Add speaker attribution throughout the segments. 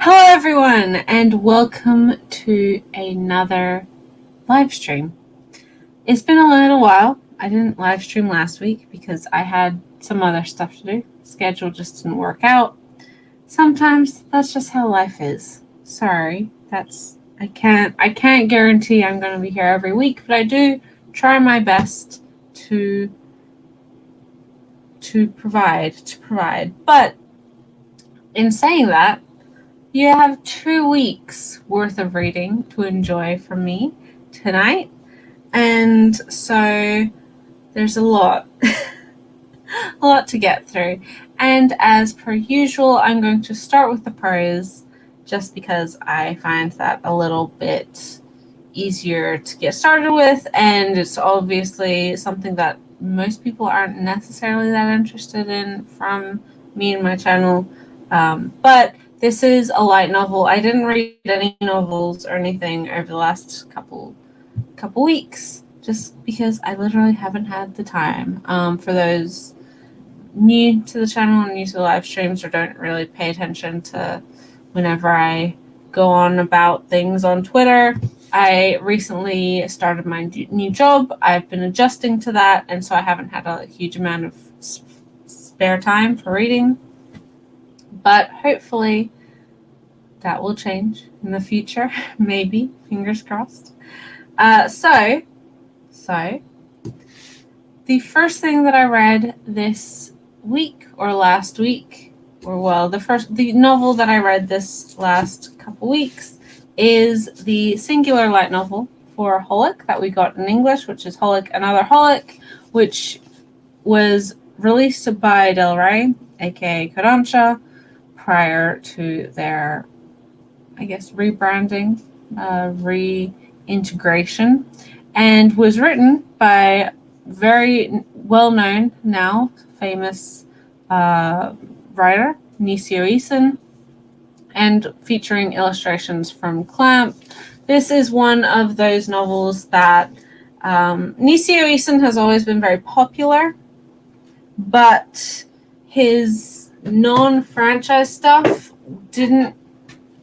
Speaker 1: Hello, everyone, and welcome to another live stream. It's been a little while. I didn't live stream last week because I had some other stuff to do. Schedule just didn't work out. Sometimes that's just how life is. Sorry, I can't guarantee I'm going to be here every week, but I do try my best to provide. But in saying that, you have 2 weeks worth of reading to enjoy from me tonight. And so there's a lot to get through. And as per usual, I'm going to start with the prose just because I find that a little bit easier to get started with. And it's obviously something that most people aren't necessarily that interested in from me and my channel. But this is a light novel. I didn't read any novels or anything over the last couple weeks, just because I literally haven't had the time. For those new to the channel and new to the live streams, or don't really pay attention to whenever I go on about things on Twitter, I recently started my new job. I've been adjusting to that, and so I haven't had a huge amount of spare time for reading. But hopefully that will change in the future. Maybe. Fingers crossed. So, the first thing that I read this week or last week, the novel that I read this last couple weeks is the singular light novel for Holic that we got in English, which is Holic Another Holic, which was released by Del Rey, aka Kodansha, prior to their, I guess, rebranding, reintegration, and was written by very well-known, now famous writer Nisio Isin, and featuring illustrations from Clamp. This is one of those novels that Nisio Isin has always been very popular, but his non-franchise stuff didn't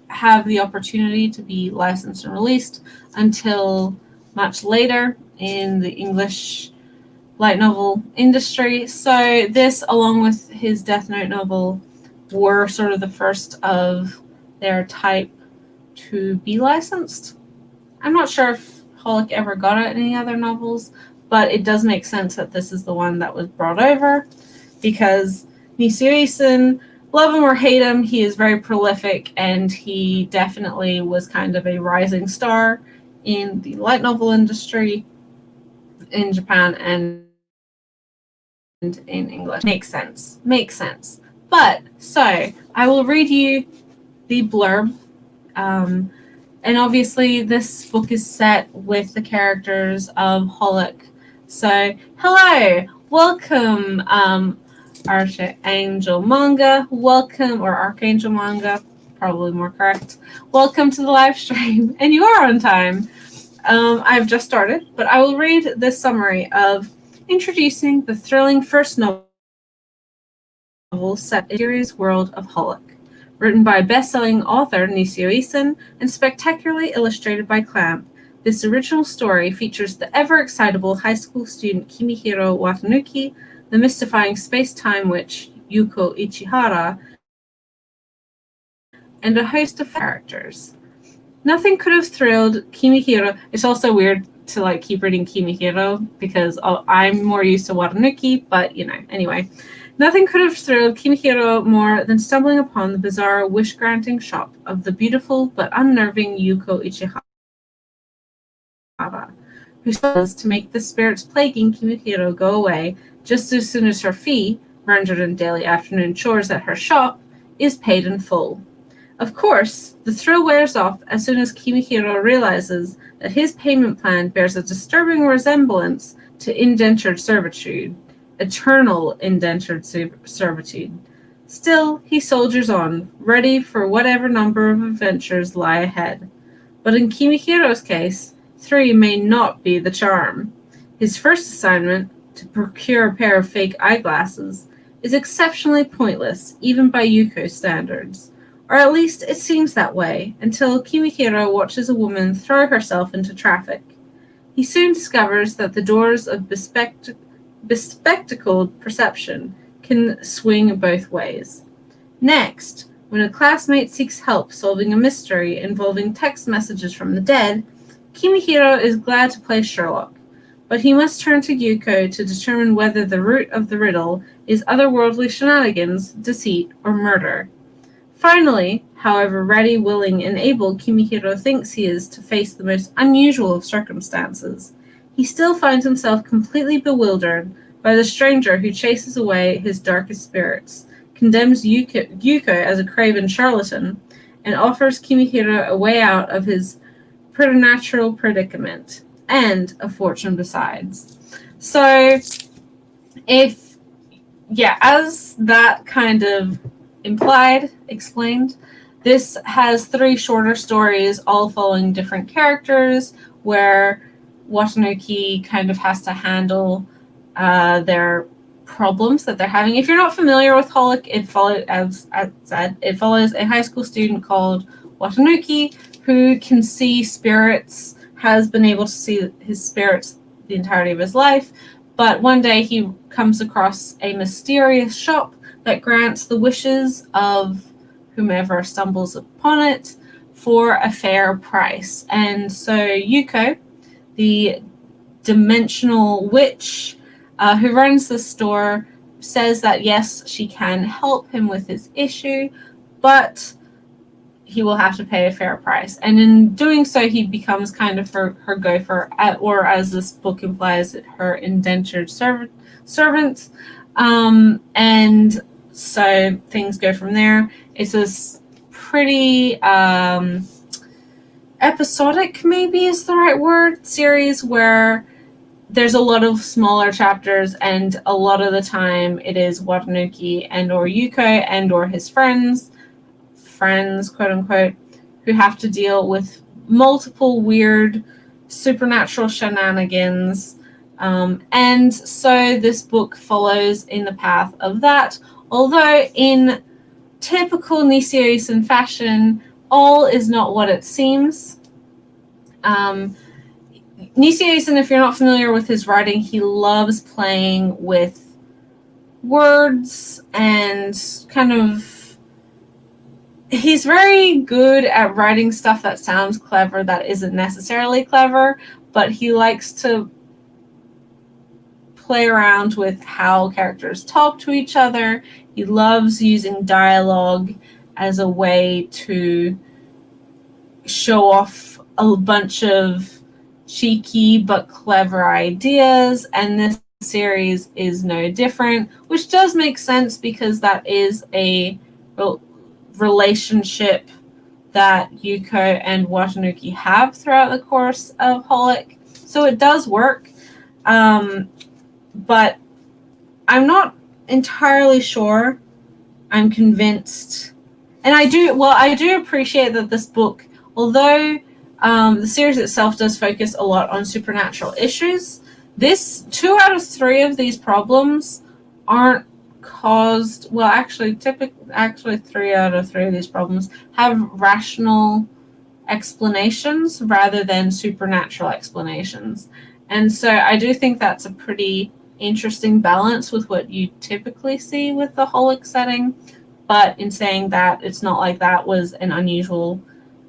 Speaker 1: have the opportunity to be licensed and released until much later in the English light novel industry. So this, along with his Death Note novel, were sort of the first of their type to be licensed. I'm not sure if Holic ever got any other novels, but it does make sense that this is the one that was brought over, because Nisio Isin, love him or hate him, he is very prolific, and he definitely was kind of a rising star in the light novel industry in Japan and in English. Makes sense. But, so, I will read you the blurb. And obviously this book is set with the characters of Holic. So, hello! Welcome, Archangel Manga. Welcome, or Archangel Manga, probably more correct. Welcome to the live stream, and you are on time. I've just started, but I will read this summary of introducing the thrilling first novel set in the mysterious world of Holic, written by best-selling author Nisio Isin and spectacularly illustrated by Clamp. This original story features the ever-excitable high school student Kimihiro Watanuki, the mystifying space-time witch Yuko Ichihara, and a host of characters. Nothing could have thrilled Kimihiro. It's also weird to keep reading Kimihiro because I'm more used to Watanuki, but anyway. Nothing could have thrilled Kimihiro more than stumbling upon the bizarre wish-granting shop of the beautiful but unnerving Yuko Ichihara, who struggles to make the spirits plaguing Kimihiro go away just as soon as her fee, rendered in daily afternoon chores at her shop, is paid in full. Of course, the thrill wears off as soon as Kimihiro realizes that his payment plan bears a disturbing resemblance to indentured servitude, eternal indentured servitude. Still, he soldiers on, ready for whatever number of adventures lie ahead. But in Kimihiro's case, 3 may not be the charm. His first assignment, to procure a pair of fake eyeglasses, is exceptionally pointless, even by Yuko's standards. Or at least it seems that way, until Kimihiro watches a woman throw herself into traffic. He soon discovers that the doors of bespectacled perception can swing both ways. Next, when a classmate seeks help solving a mystery involving text messages from the dead, Kimihiro is glad to play Sherlock, but he must turn to Yuko to determine whether the root of the riddle is otherworldly shenanigans, deceit, or murder. Finally, however ready, willing, and able Kimihiro thinks he is to face the most unusual of circumstances, he still finds himself completely bewildered by the stranger who chases away his darkest spirits, condemns Yuko as a craven charlatan, and offers Kimihiro a way out of his preternatural predicament, and a fortune besides. So, as that kind of explained, this has 3 shorter stories, all following different characters, where Watanoki kind of has to handle their problems that they're having. If you're not familiar with Holic, it follows, as said, it follows a high school student called Watanoki who can see spirits, has been able to see his spirits the entirety of his life, but one day he comes across a mysterious shop that grants the wishes of whomever stumbles upon it for a fair price. And so Yuko, the dimensional witch who runs the store, says that yes, she can help him with his issue, but he will have to pay a fair price. And in doing so, he becomes kind of her gopher, or as this book implies, her indentured servant. And so things go from there. It's this pretty episodic, maybe is the right word, series where there's a lot of smaller chapters, and a lot of the time it is Watanoki and or Yuko and or his friends, quote unquote, who have to deal with multiple weird supernatural shenanigans. And so this book follows in the path of that, although in typical Nishio-san fashion, all is not what it seems. Nishio-san, if you're not familiar with his writing, he loves playing with words and kind of... He's very good at writing stuff that sounds clever that isn't necessarily clever, but he likes to play around with how characters talk to each other. He loves using dialogue as a way to show off a bunch of cheeky but clever ideas, and this series is no different, which does make sense because that is a relationship that Yuko and Watanoki have throughout the course of Holic. So it does work. But I'm not entirely sure. I'm convinced. And I do appreciate that this book, although the series itself does focus a lot on supernatural issues, 2 out of 3 of these problems aren't caused, well, actually 3 out of 3 of these problems have rational explanations rather than supernatural explanations. And so I do think that's a pretty interesting balance with what you typically see with the Holic setting. But in saying that, it's not like that was an unusual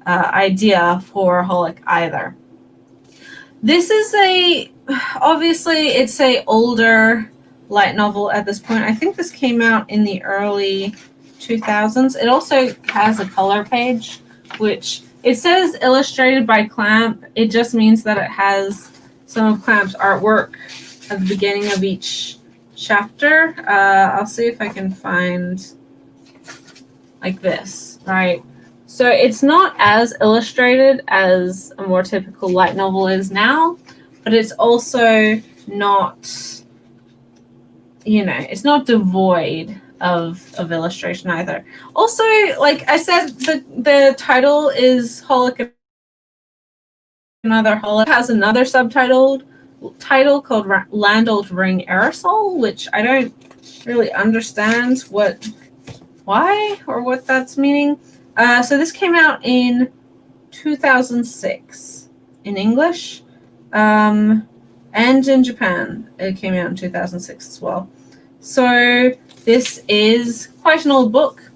Speaker 1: idea for Holic either. This is obviously it's a older light novel at this point. I think this came out in the early 2000s. It also has a color page, which it says illustrated by Clamp. It just means that it has some of Clamp's artwork at the beginning of each chapter. I'll see if I can find like this, right? So it's not as illustrated as a more typical light novel is now, but it's also not, it's not devoid of illustration either. Also, like I said, the title is Holic. Another Holic has another subtitled title called Land Old Ring Aerosol, which I don't really understand why or what that's meaning. So this came out in 2006 in English, and in Japan it came out in 2006 as well. So this is quite an old book.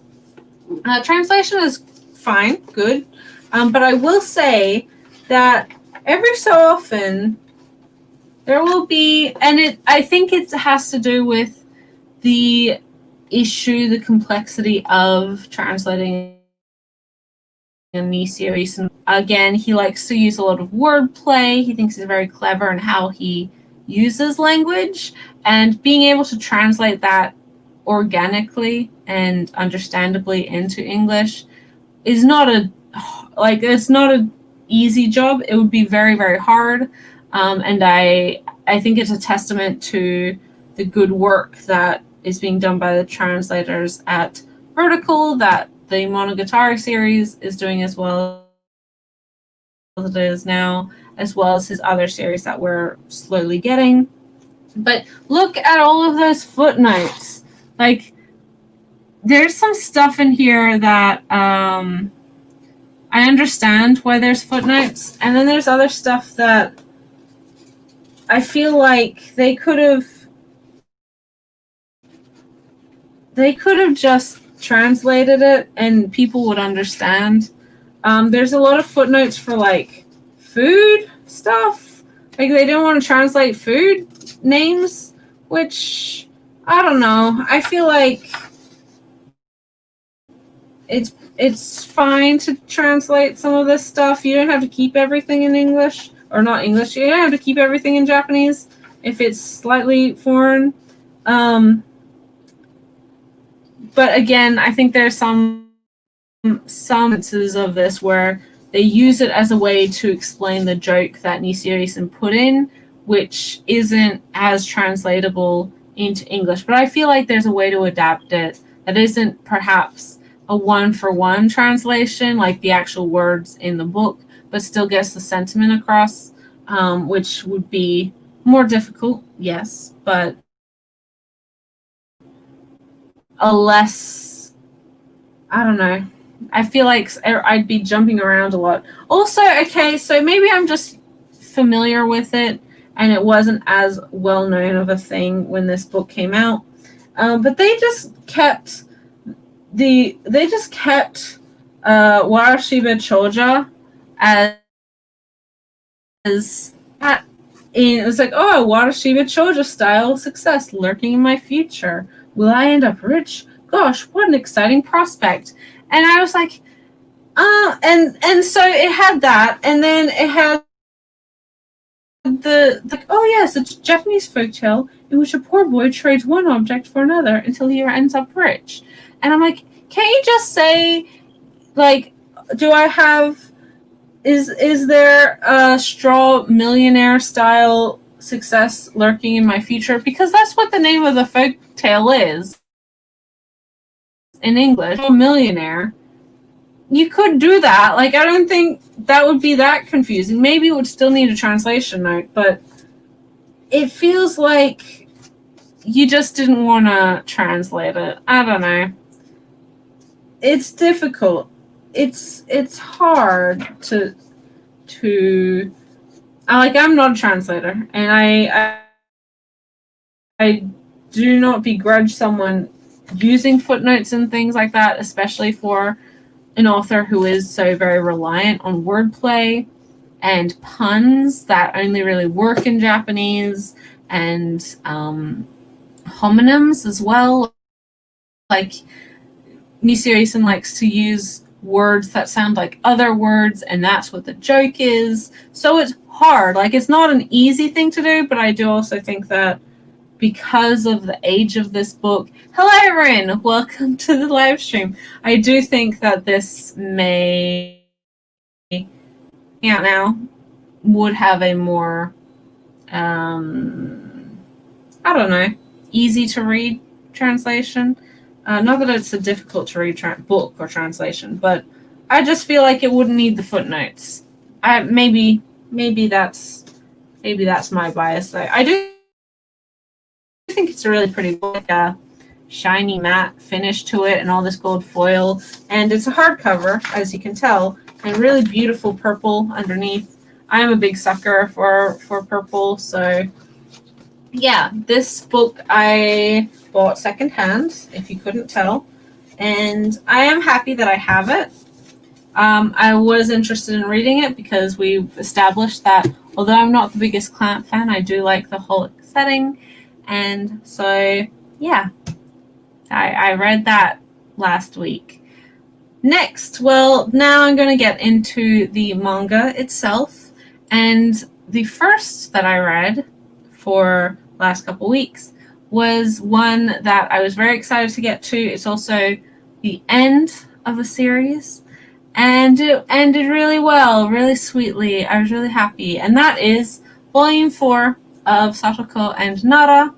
Speaker 1: Translation is fine, good, but I will say that every so often there will be, and I think it has to do with the the complexity of translating Nisio Isin. Again, he likes to use a lot of wordplay. He thinks he's very clever in how he uses language, and being able to translate that organically and understandably into English is not it's not an easy job. It would be very, very hard. And I think it's a testament to the good work that is being done by the translators at Vertical, that the Monogatari series is doing as well as it is now, as well as his other series that we're slowly getting. But look at all of those footnotes. Like, there's some stuff in here that I understand why there's footnotes, and then there's other stuff that I feel like they could have just translated it and people would understand. There's a lot of footnotes for like food stuff. Like, they don't want to translate food names, which I don't know. I feel like it's fine to translate some of this stuff. You don't have to keep everything in English, or not English. You don't have to keep everything in Japanese if it's slightly foreign. But again, I think there's some instances of this where they use it as a way to explain the joke that Nisio-san put in, which isn't as translatable into English. But I feel like there's a way to adapt it that isn't perhaps a one-for-one translation, like the actual words in the book, but still gets the sentiment across, which would be more difficult, yes, but a less, I don't know. I feel like I'd be jumping around a lot. Also, okay, so maybe I'm just familiar with it, and it wasn't as well known of a thing when this book came out. But they just kept Warashiba Choja as that. It was like, oh, Warashiba Choja style success lurking in my future. Will I end up rich? Gosh, what an exciting prospect. And I was like, and so it had that, and then it had oh yes, it's a Japanese folktale in which a poor boy trades one object for another until he ends up rich. And I'm like, can't you just say, like, is there a straw millionaire style success lurking in my future? Because that's what the name of the folktale is in English, a millionaire. You could do that. Like, I don't think that would be that confusing. Maybe it would still need a translation note, but it feels like you just didn't want to translate it. I don't know. It's difficult. It's hard to I'm not a translator, and I do not begrudge someone using footnotes and things like that, especially for an author who is so very reliant on wordplay and puns that only really work in Japanese, and homonyms as well. Like, Nisio-san likes to use words that sound like other words, and that's what the joke is. So it's hard. Like, it's not an easy thing to do, but I do also think that because of the age of this book. Hello, Rin. Welcome to the live stream. I do think that this may, out now, would have a more, I don't know, easy to read translation. Not that it's a difficult to read book or translation, but I just feel like it wouldn't need the footnotes. Maybe that's my bias though. I do think it's a really pretty book. shiny matte finish to it and all this gold foil. And it's a hardcover, as you can tell, and really beautiful purple underneath. I'm a big sucker for purple, so yeah, this book I bought secondhand, if you couldn't tell, and I am happy that I have it. I was interested in reading it because we've established that although I'm not the biggest Clamp fan, I do like the whole setting, and so yeah, I read that last week. Next, well, now I'm going to get into the manga itself, and the first that I read for last couple weeks was one that I was very excited to get to. It's also the end of a series, and it ended really well, really sweetly. I was really happy, and that is Volume 4 of Satoko and Nara.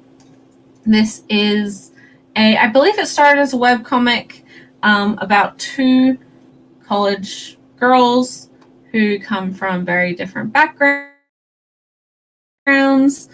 Speaker 1: This is I believe it started as a webcomic about two college girls who come from very different backgrounds,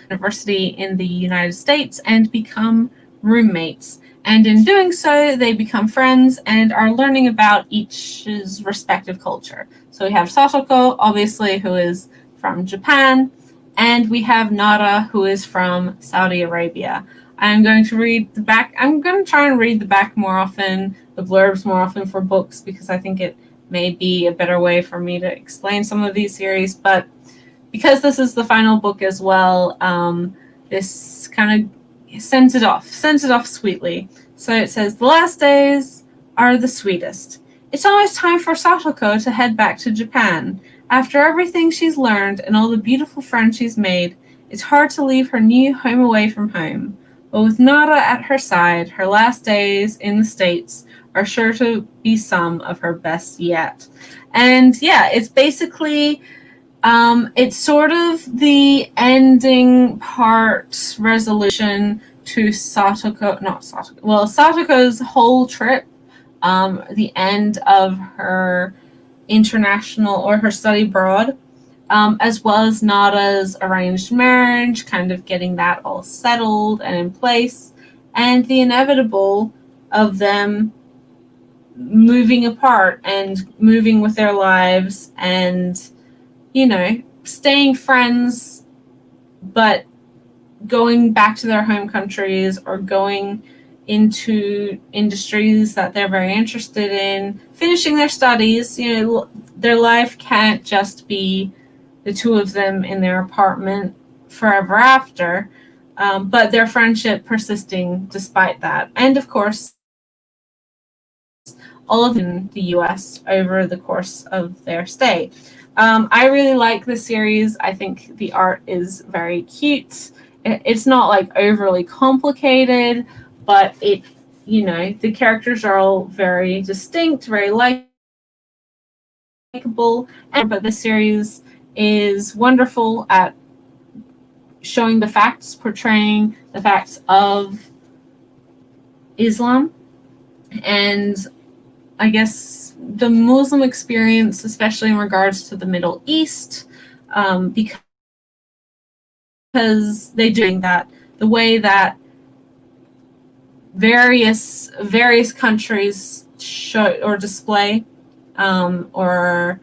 Speaker 1: university in the United States, and become roommates. And in doing so, they become friends and are learning about each's respective culture. So we have Satoko, obviously, who is from Japan, and we have Nara, who is from Saudi Arabia. I'm going to read the back. I'm going to try and read the back more often, the blurbs more often for books, because I think it may be a better way for me to explain some of these series. But because this is the final book as well, this kind of sends it off sweetly. So it says, the last days are the sweetest. It's almost time for Satoko to head back to Japan. After everything she's learned and all the beautiful friends she's made, it's hard to leave her new home away from home. But with Nara at her side, her last days in the States are sure to be some of her best yet. And yeah, it's basically, it's sort of the ending part resolution to Satoko's whole trip, the end of her international or her study abroad, as well as Nara's arranged marriage, kind of getting that all settled and in place, and the inevitable of them moving apart and moving with their lives and, you know, staying friends, but going back to their home countries or going into industries that they're very interested in, finishing their studies. You know, their life can't just be the two of them in their apartment forever after, but their friendship persisting despite that. And of course, all of them in the US over the course of their stay. I really like this series. I think the art is very cute. It's not like overly complicated, but it, you know, the characters are all very distinct, very likable. But this series is wonderful at showing the facts, portraying the facts of Islam, and I guess the Muslim experience, especially in regards to the Middle East, because they do that, the way that various countries show or display or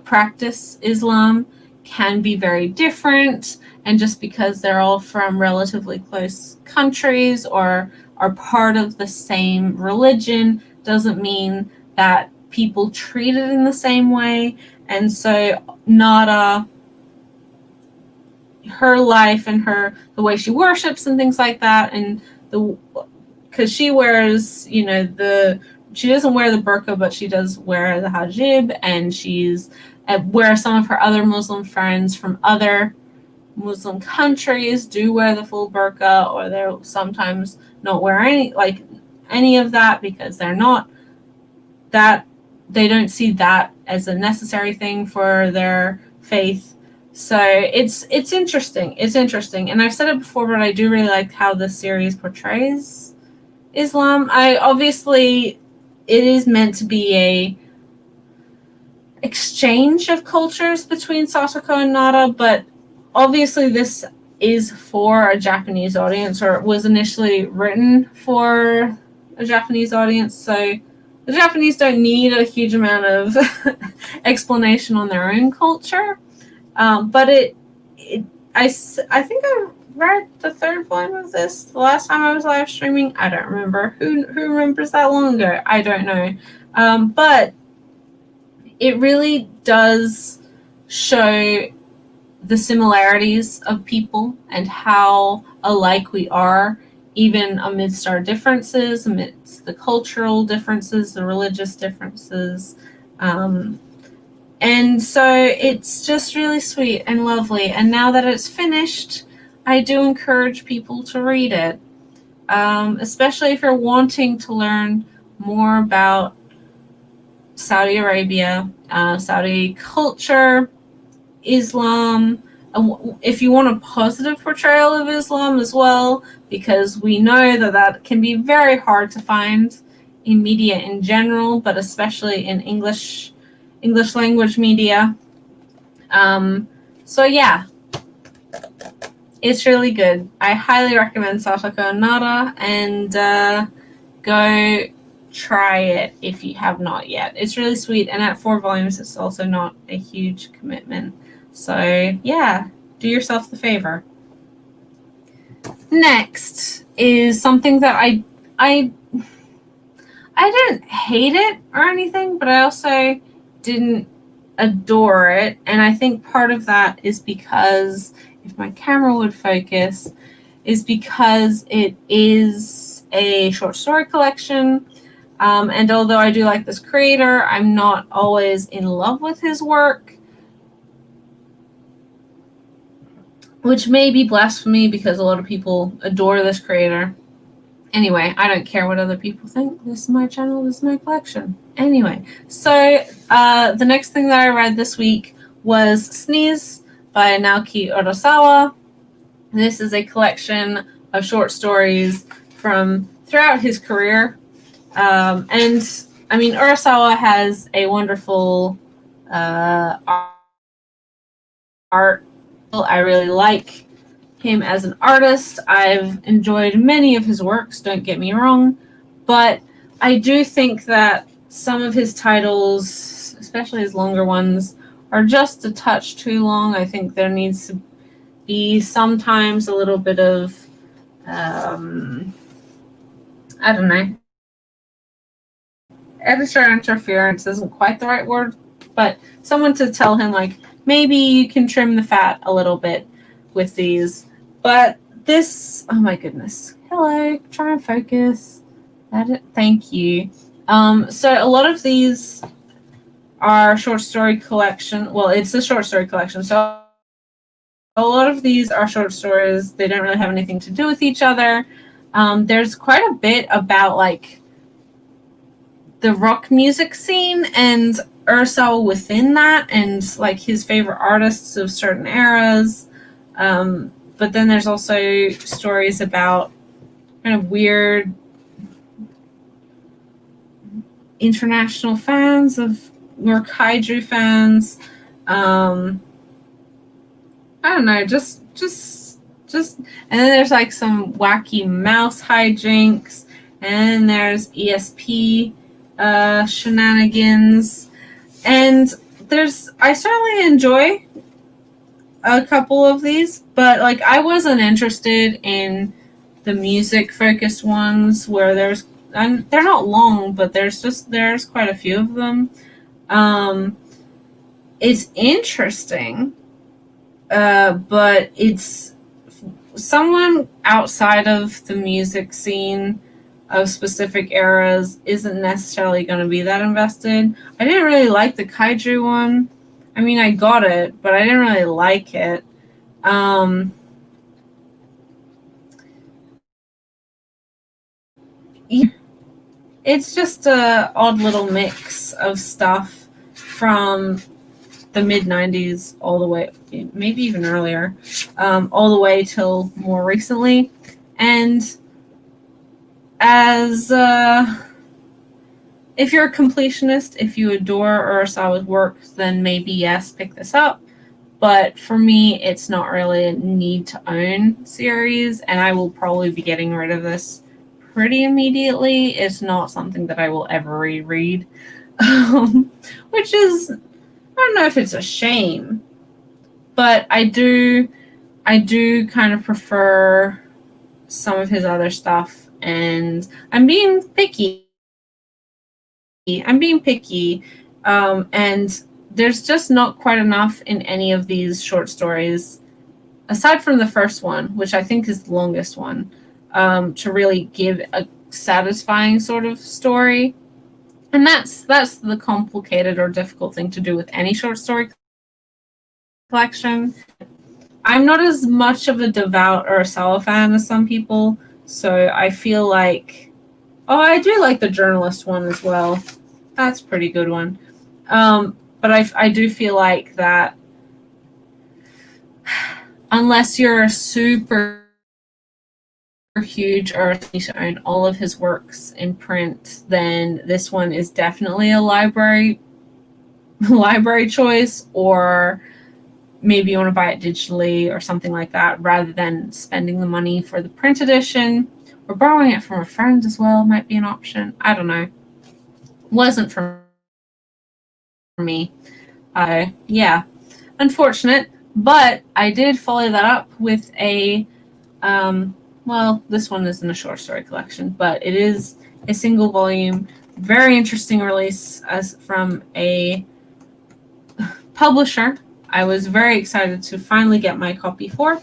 Speaker 1: practice Islam can be very different, and just because they're all from relatively close countries or are part of the same religion doesn't mean that people treat it in the same way. And so Nara, her life and the way she worships and things like that, and because she wears, you know, she doesn't wear the burqa, but she does wear the hijab, and she's where some of her other Muslim friends from other Muslim countries do wear the full burqa, or they'll sometimes not wear any of that because they're not that, they don't see that as a necessary thing for their faith. So it's interesting. It's interesting. And I've said it before, but I do really like how this series portrays Islam. Obviously it is meant to be a exchange of cultures between Satoko and Nara, but obviously this is for a Japanese audience, or it was initially written for a Japanese audience. So the Japanese don't need a huge amount of explanation on their own culture. But I think I read the third volume of this the last time I was live streaming. I don't remember. Who remembers that long ago? I don't know. But it really does show the similarities of people and how alike we are, even amidst our differences, amidst the cultural differences, the religious differences. And so it's just really sweet and lovely. And now that it's finished, I do encourage people to read it, especially if you're wanting to learn more about Saudi Arabia, Saudi culture, Islam. If you want a positive portrayal of Islam as well, because we know that can be very hard to find in media in general, but especially in English language media. So yeah, it's really good. I highly recommend Satoko and Nara, and go try it if you have not yet. It's really sweet, and at 4 volumes, it's also not a huge commitment. So yeah, do yourself the favor. Next is something that I didn't hate it or anything, but I also didn't adore it. And I think part of that is because, if my camera would focus, is because it is a short story collection. And although I do like this creator, I'm not always in love with his work, which may be blasphemy because a lot of people adore this creator. Anyway, I don't care what other people think. This is my channel. This is my collection. Anyway, so the next thing that I read this week was Sneeze by Naoki Orozawa. This is a collection of short stories from throughout his career. And I mean, Orozawa has a wonderful art. I really like him as an artist. I've enjoyed many of his works, don't get me wrong, but I do think that some of his titles, especially his longer ones, are just a touch too long. I think there needs to be sometimes a little bit of, I don't know, editor interference isn't quite the right word, but someone to tell him, like, maybe you can trim the fat a little bit with these. But this, oh my goodness. Hello, try and focus. Thank you. So a lot of these are short story collection. Well, it's a short story collection. So a lot of these are short stories. They don't really have anything to do with each other. There's quite a bit about, like, the rock music scene and Orozawa within that, and like his favorite artists of certain eras. But then there's also stories about kind of weird international fans or kaiju fans. I don't know, just and then there's like some wacky mouse hijinks, and there's ESP shenanigans, and I certainly enjoy a couple of these, but like I wasn't interested in the music focused ones where and they're not long, but there's quite a few of them. It's interesting, but it's someone outside of the music scene of specific eras isn't necessarily going to be that invested. I didn't really like the kaiju one. I mean, I got it, but I didn't really like it. It's just a odd little mix of stuff from the mid-90s all the way, maybe even earlier, all the way till more recently. And as if you're a completionist, if you adore Orozawa's work, then maybe yes, pick this up. But for me, it's not really a need to own series, and I will probably be getting rid of this pretty immediately. It's not something that I will ever reread, which is, I don't know if it's a shame, but I do kind of prefer some of his other stuff, and I'm being picky. And there's just not quite enough in any of these short stories, aside from the first one, which I think is the longest one, to really give a satisfying sort of story. And that's the complicated or difficult thing to do with any short story collection. I'm not as much of a devout Orozawa fan as some people, so I feel like, oh, I do like the journalist one as well. That's a pretty good one. But I do feel like that unless you're a super huge or need to own all of his works in print, then this one is definitely a library choice, or maybe you want to buy it digitally or something like that, rather than spending the money for the print edition, or borrowing it from a friend as well might be an option. I don't know. Wasn't for me. Yeah, unfortunate, but I did follow that up with a well, this one isn't a short story collection, but it is a single volume, very interesting release as from a publisher I was very excited to finally get my copy for,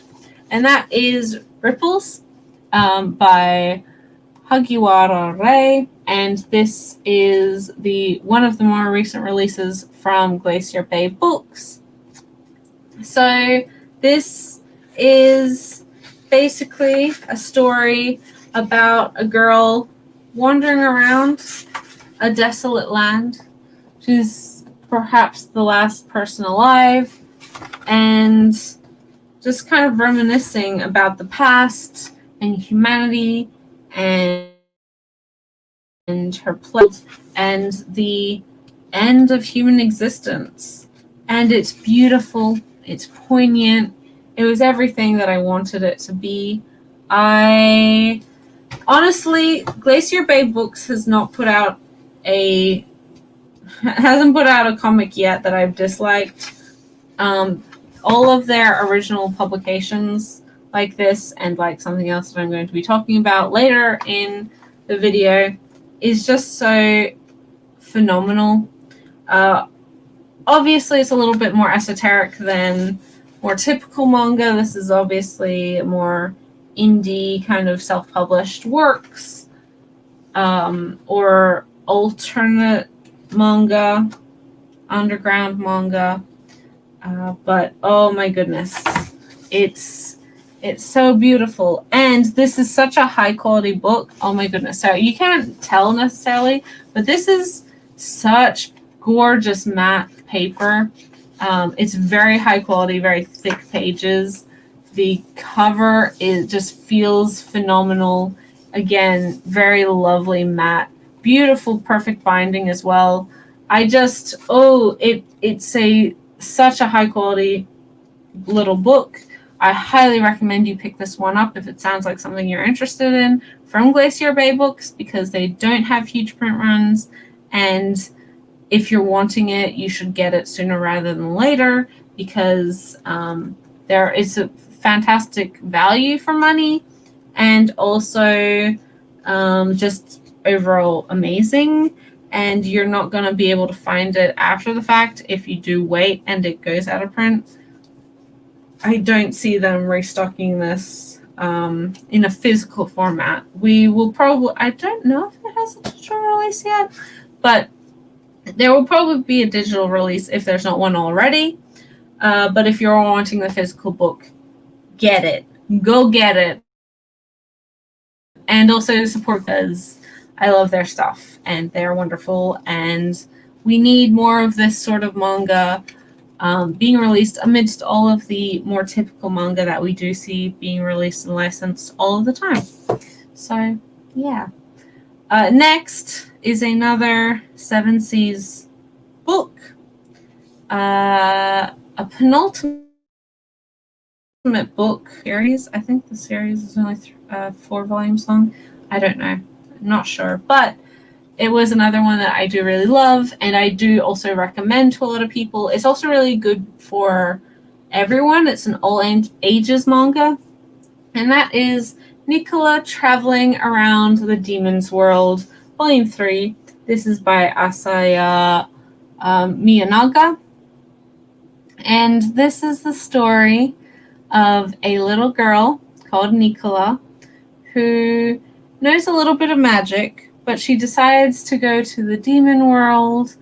Speaker 1: and that is Ripples by Hagiwara Rei, and this is one of the more recent releases from Glacier Bay Books. So this is basically a story about a girl wandering around a desolate land. She's perhaps the last person alive, and just kind of reminiscing about the past and humanity and her plight and the end of human existence. And it's beautiful, it's poignant, it was everything that I wanted it to be. I honestly, Glacier Bay Books hasn't put out a comic yet that I've disliked. All of their original publications, like this and like something else that I'm going to be talking about later in the video, is just so phenomenal. Obviously, it's a little bit more esoteric than more typical manga. This is obviously more indie kind of self-published works, or alternate manga, underground manga. But oh my goodness, it's so beautiful, and this is such a high quality book. Oh my goodness, so you can't tell necessarily, but this is such gorgeous matte paper. It's very high quality, very thick pages. The cover just feels phenomenal. Again, very lovely matte, beautiful, perfect binding as well. It's such a high quality little book. I highly recommend you pick this one up if it sounds like something you're interested in from Glacier Bay Books, because they don't have huge print runs, and if you're wanting it, you should get it sooner rather than later, because there is a fantastic value for money, and also just overall amazing. And you're not going to be able to find it after the fact if you do wait and it goes out of print. I don't see them restocking this in a physical format. We will probably, I don't know if it has a digital release yet, but there will probably be a digital release if there's not one already. But if you're wanting the physical book, get it. Go get it. And also support, because I love their stuff and they're wonderful, and we need more of this sort of manga being released amidst all of the more typical manga that we do see being released and licensed all of the time. So yeah. Next is another Seven Seas book, a penultimate book series. I think the series is only 4 volumes long. I don't know. I'm not sure. But it was another one that I do really love, and I do also recommend to a lot of people. It's also really good for everyone. It's an all ages manga, and that is Nicola Traveling Around the Demon's World, Volume 3. This is by Asaya Miyanaga, and this is the story of a little girl called Nicola who knows a little bit of magic, but she decides to go to the demon world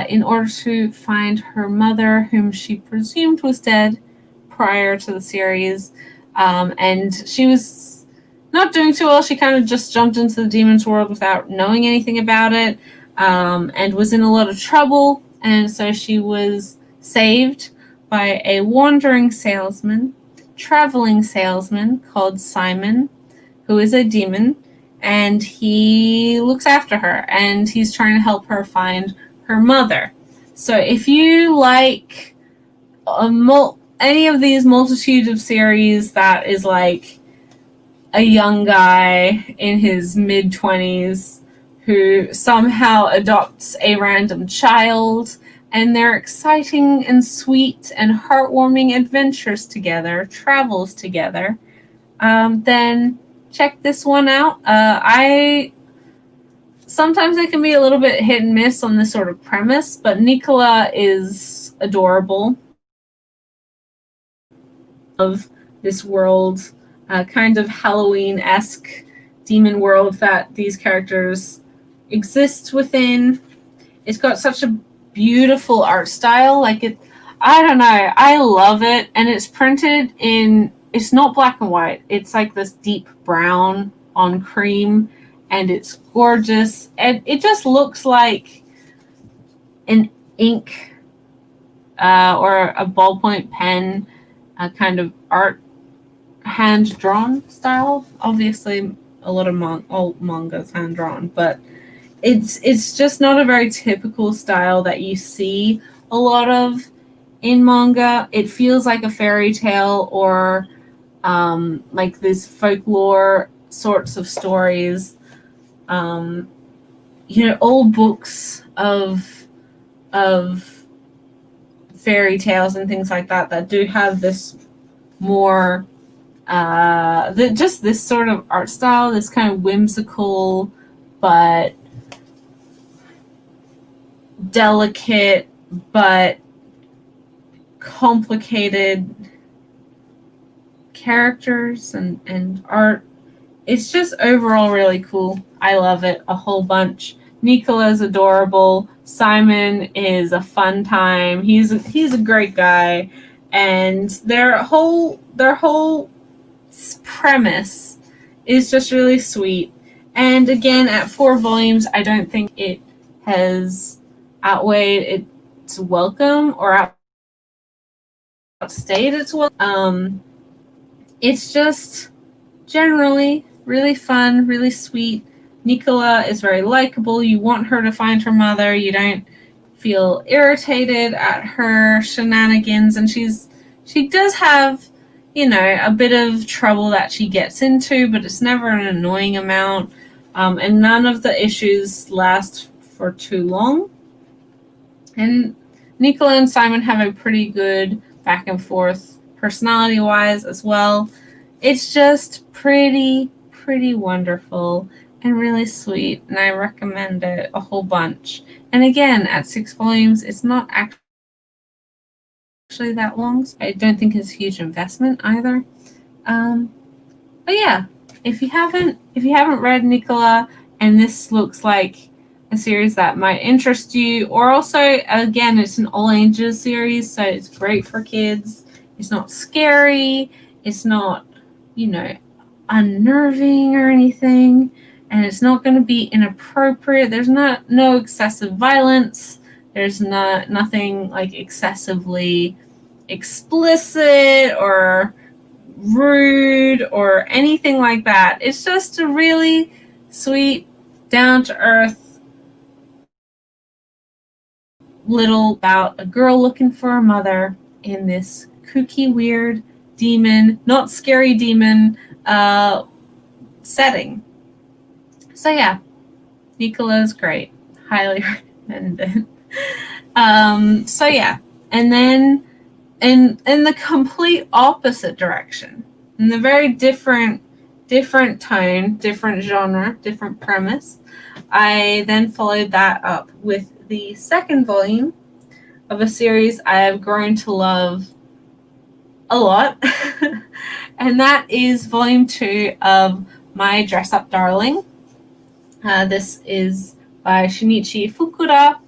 Speaker 1: in order to find her mother, whom she presumed was dead prior to the series. And she was not doing too well. She kind of just jumped into the demon's world without knowing anything about it, and was in a lot of trouble. And so she was saved by a wandering salesman, traveling salesman called Simon, who is a demon, and he looks after her, and he's trying to help her find her mother. So if you like any of these multitude of series that is like a young guy in his mid-20s who somehow adopts a random child, and their exciting and sweet and heartwarming adventures together, travels together, then check this one out. Sometimes it can be a little bit hit and miss on this sort of premise, but Nicola is adorable. Of this world, kind of Halloween-esque demon world that these characters exist within. It's got such a beautiful art style. I don't know. I love it. And it's printed in, it's not black and white. It's like this deep brown on cream, and it's gorgeous. And it just looks like an ink or a ballpoint pen kind of art, hand-drawn style. Obviously, a lot of all manga is hand-drawn, but it's just not a very typical style that you see a lot of in manga. It feels like a fairy tale or like these folklore sorts of stories. Old books of fairy tales and things like that do have this more just this sort of art style, this kind of whimsical but delicate but complicated characters and art. It's just overall really cool. I love it a whole bunch. Nicola's adorable. Simon is a fun time. He's a great guy, and their whole premise is just really sweet. And again, at 4 volumes, I don't think it has outweighed its welcome or outstayed its welcome. It's just generally really fun, really sweet. Nicola is very likable. You want her to find her mother. You don't feel irritated at her shenanigans, and she does have, a bit of trouble that she gets into, but it's never an annoying amount, and none of the issues last for too long. And Nicola and Simon have a pretty good back and forth personality-wise as well. It's just pretty wonderful and really sweet, and I recommend it a whole bunch. And again, at 6 volumes, it's not actually that long, so I don't think it's a huge investment either. But yeah, if you haven't read Nicola, and this looks like a series that might interest you, or also, again, it's an all ages series, so it's great for kids. It's not scary. It's not, unnerving or anything, and it's not going to be inappropriate. There's no excessive violence. There's nothing like excessively explicit or rude or anything like that. It's just a really sweet, down-to-earth little about a girl looking for a mother in this kooky, weird demon, not scary demon setting. So yeah, Nicola is great. Highly recommended. So yeah, and then in the complete opposite direction, in the very different tone, different genre, different premise, I then followed that up with the second volume of a series I have grown to love a lot, and that is volume 2 of My Dress Up Darling. This is by Shinichi Fukuda,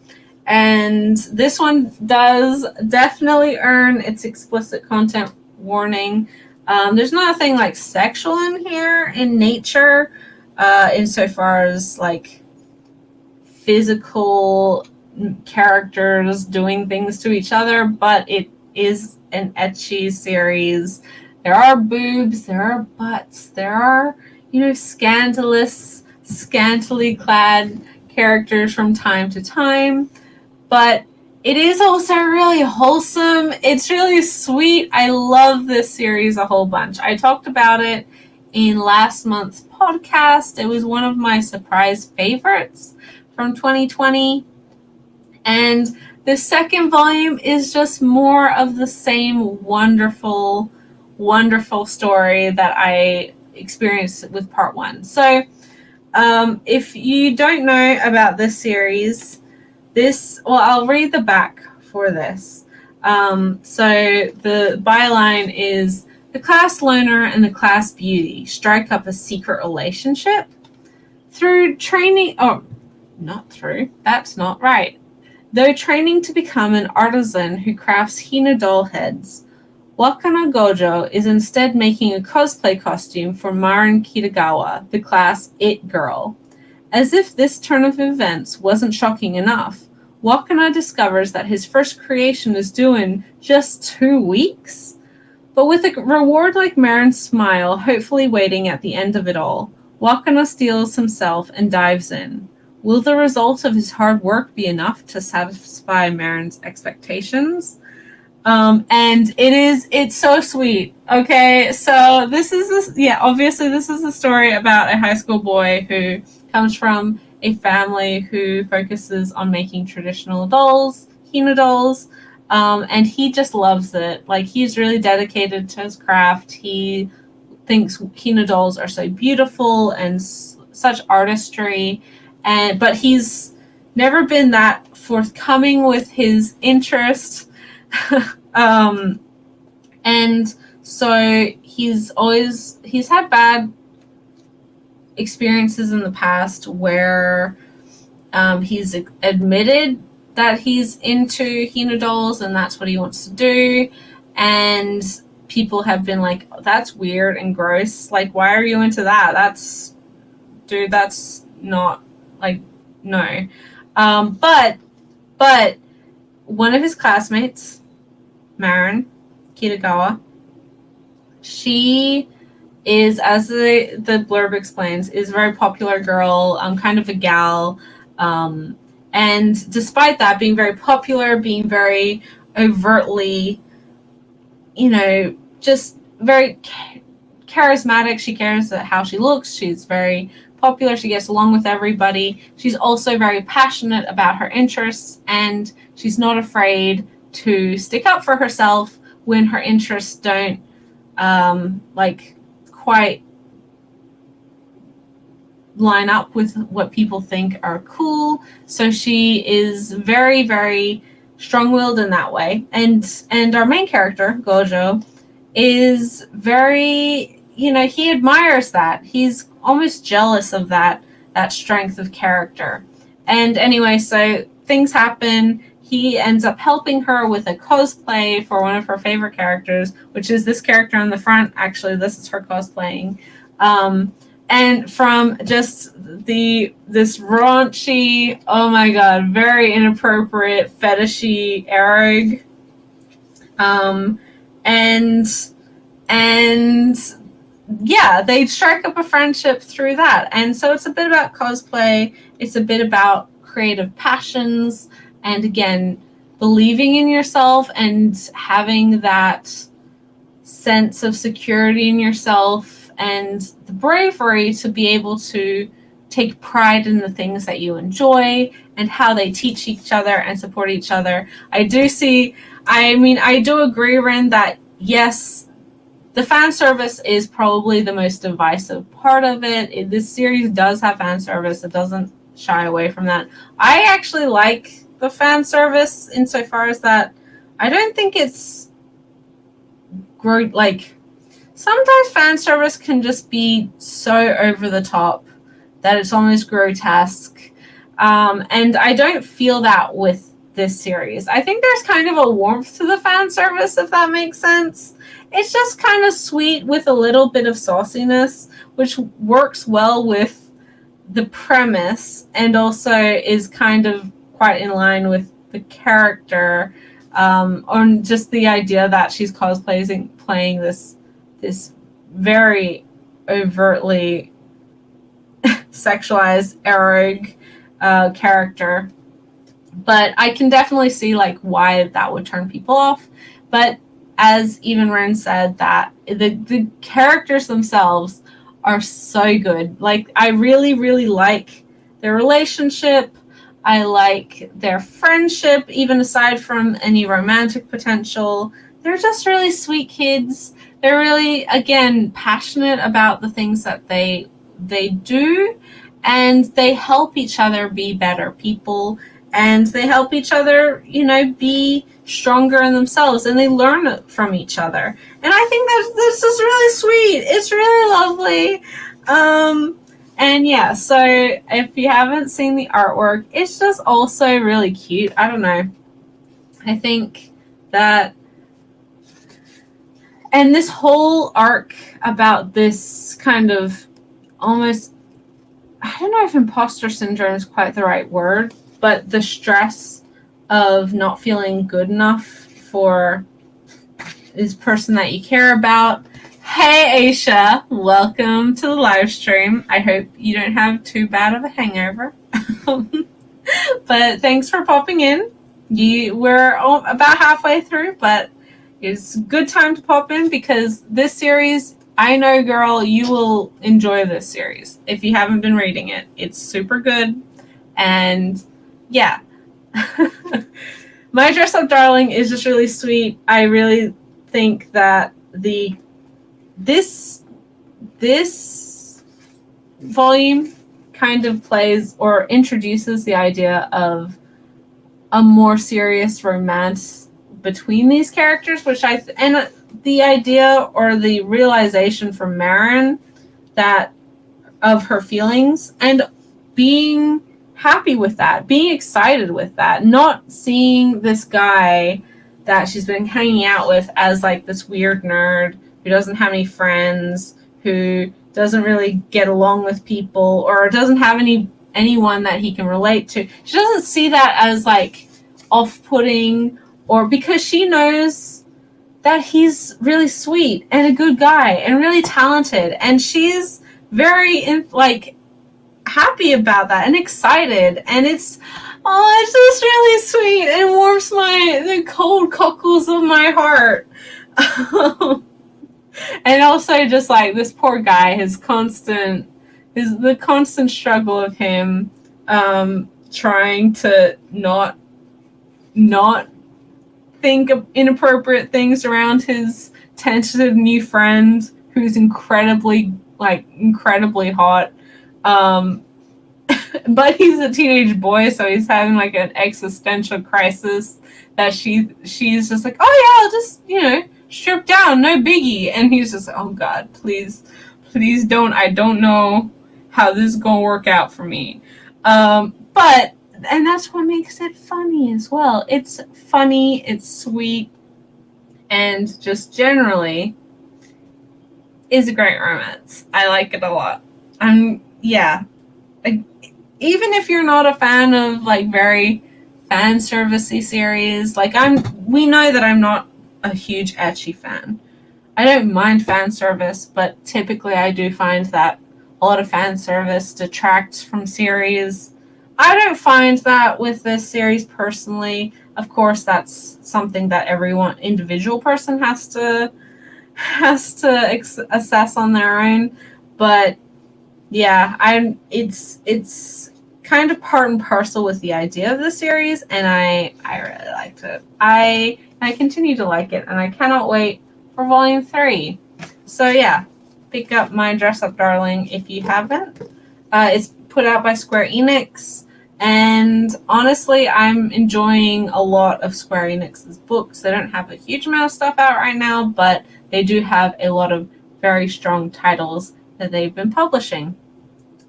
Speaker 1: and this one does definitely earn its explicit content warning. There's nothing like sexual in here in nature, insofar as like physical characters doing things to each other, but it is an ecchi series. There are boobs, there are butts, there are, scantily clad characters from time to time, but it is also really wholesome. It's really sweet. I love this series a whole bunch. I talked about it in last month's podcast. It was one of my surprise favorites from 2020. And the second volume is just more of the same wonderful, wonderful story that I experienced with part 1. So if you don't know about this series, I'll read the back for this. So the byline is, the class loner and the class beauty strike up a secret relationship through training. Oh, not through. That's not right. Though training to become an artisan who crafts Hina doll heads, Wakana Gojo is instead making a cosplay costume for Marin Kitagawa, the class It Girl. As if this turn of events wasn't shocking enough, Wakana discovers that his first creation is due in just 2 weeks. But with a reward like Marin's smile hopefully waiting at the end of it all, Wakana steels himself and dives in. Will the result of his hard work be enough to satisfy Marin's expectations? And it's so sweet. Okay, so obviously this is a story about a high school boy who comes from a family who focuses on making traditional dolls, Hina dolls, and he just loves it. Like, he's really dedicated to his craft. He thinks Hina dolls are so beautiful and such artistry, but he's never been that forthcoming with his interest. And so he's had bad experiences in the past where he's admitted that he's into Hina dolls and that's what he wants to do, and people have been like, that's weird and gross, like, why are you into that? That's not, like, no. But one of his classmates, Marin Kitagawa, she is, as the blurb explains, is a very popular girl, kind of a gal, and despite that, being very popular, being very overtly, just very charismatic, she cares how she looks, she's very popular, she gets along with everybody, she's also very passionate about her interests, and she's not afraid to stick up for herself when her interests don't quite line up with what people think are cool. So she is very, very strong-willed in that way. And our main character, Gojo, is very, he admires that. He's almost jealous of that strength of character. And anyway, so things happen. He ends up helping her with a cosplay for one of her favorite characters, which is this character on the front. Actually, this is her cosplaying. And from just this raunchy, oh my god, very inappropriate, fetishy Erg. And yeah, they strike up a friendship through that. And so it's a bit about cosplay. It's a bit about creative passions. And again, believing in yourself and having that sense of security in yourself and the bravery to be able to take pride in the things that you enjoy and how they teach each other and support each other. I do agree, Ren, that yes, the fan service is probably the most divisive part of it. This series does have fan service. It doesn't shy away from that. I actually like the fan service insofar as that I don't think it's like, sometimes fan service can just be so over the top that it's almost grotesque. And I don't feel that with this series. I think there's kind of a warmth to the fan service, if that makes sense. It's just kind of sweet with a little bit of sauciness, which works well with the premise and also is kind of quite in line with the character, on just the idea that she's playing this very overtly sexualized Erog character. But I can definitely see like why that would turn people off. But as even Ren said, that the characters themselves are so good. Like, I really, really like their relationship. I like their friendship, even aside from any romantic potential. They're just really sweet kids. They're really, again, passionate about the things that they do, and they help each other be better people, and they help each other, be stronger in themselves, and they learn from each other. And I think that this is really sweet. It's really lovely. And yeah, so if you haven't seen the artwork, it's just also really cute. I don't know. I think that, and this whole arc about this kind of almost, I don't know if imposter syndrome is quite the right word, but the stress of not feeling good enough for this person that you care about. Hey, Aisha, welcome to the live stream. I hope you don't have too bad of a hangover. But thanks for popping in. We're about halfway through, but it's a good time to pop in because this series, I know, girl, you will enjoy this series if you haven't been reading it. It's super good. And yeah. My Dress Up Darling is just really sweet. I really think that this volume kind of plays or introduces the idea of a more serious romance between these characters, which and the idea or the realization from Marin that of her feelings and being happy with that, being excited with that, not seeing this guy that she's been hanging out with as like this weird nerd who doesn't have any friends, who doesn't really get along with people, or doesn't have anyone that he can relate to. She doesn't see that as like off-putting, or because she knows that he's really sweet and a good guy and really talented, and she's very happy about that and excited, and it's just really sweet and warms the cold cockles of my heart. And also just like this poor guy, the constant struggle of him trying to not think of inappropriate things around his tentative new friend who's incredibly hot. But he's a teenage boy, so he's having like an existential crisis that she's just like, oh yeah, I'll just, strip down, no biggie. And he's just, oh God, please don't. I don't know how this is gonna work out for me. And that's what makes it funny as well. It's funny, it's sweet, and just generally is a great romance. I like it a lot. Yeah. Even if you're not a fan of like very fan servicey series, we know that I'm not a huge ecchi fan. I don't mind fan service, but typically I do find that a lot of fan service detracts from series. I don't find that with this series personally. Of course, that's something that individual person has to has to assess on their own. But yeah, it's kind of part and parcel with the idea of the series, and I really liked it. I continue to like it, and I cannot wait for volume 3. So yeah, pick up My Dress Up Darling if you haven't. It's put out by Square Enix, and honestly, I'm enjoying a lot of Square Enix's books. They don't have a huge amount of stuff out right now, but they do have a lot of very strong titles that they've been publishing.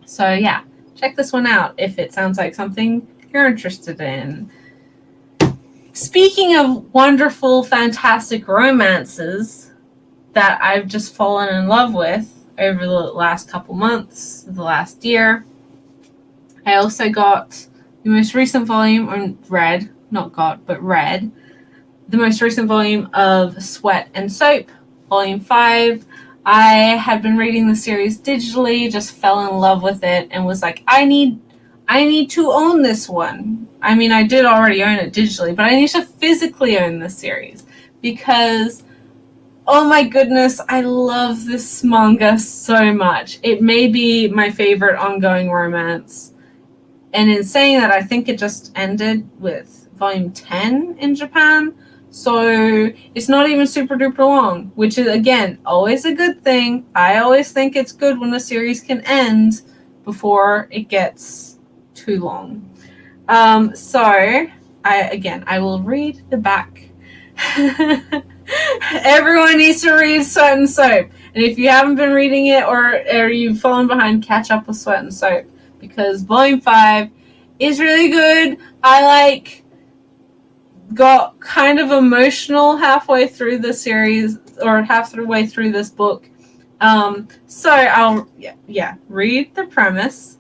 Speaker 1: So yeah, check this one out if it sounds like something you're interested in. Speaking of wonderful, fantastic romances that I've just fallen in love with over the last couple months, the last year, I also got the most recent volume, or read the most recent volume of Sweat and Soap, Volume 5. I had been reading the series digitally, just fell in love with it, and was like, I need to own this one. I mean, I did already own it digitally, but I need to physically own this series because, oh my goodness, I love this manga so much. It may be my favorite ongoing romance. And in saying that, I think it just ended with volume 10 in Japan. So it's not even super duper long, which is, again, always a good thing. I always think it's good when a series can end before it gets too long. So I will read the back. Everyone needs to read Sweat and Soap. And if you haven't been reading it or you've fallen behind, catch up with Sweat and Soap, because volume 5 is really good. I got kind of emotional halfway through the series, or halfway through this book. So I'll read the premise.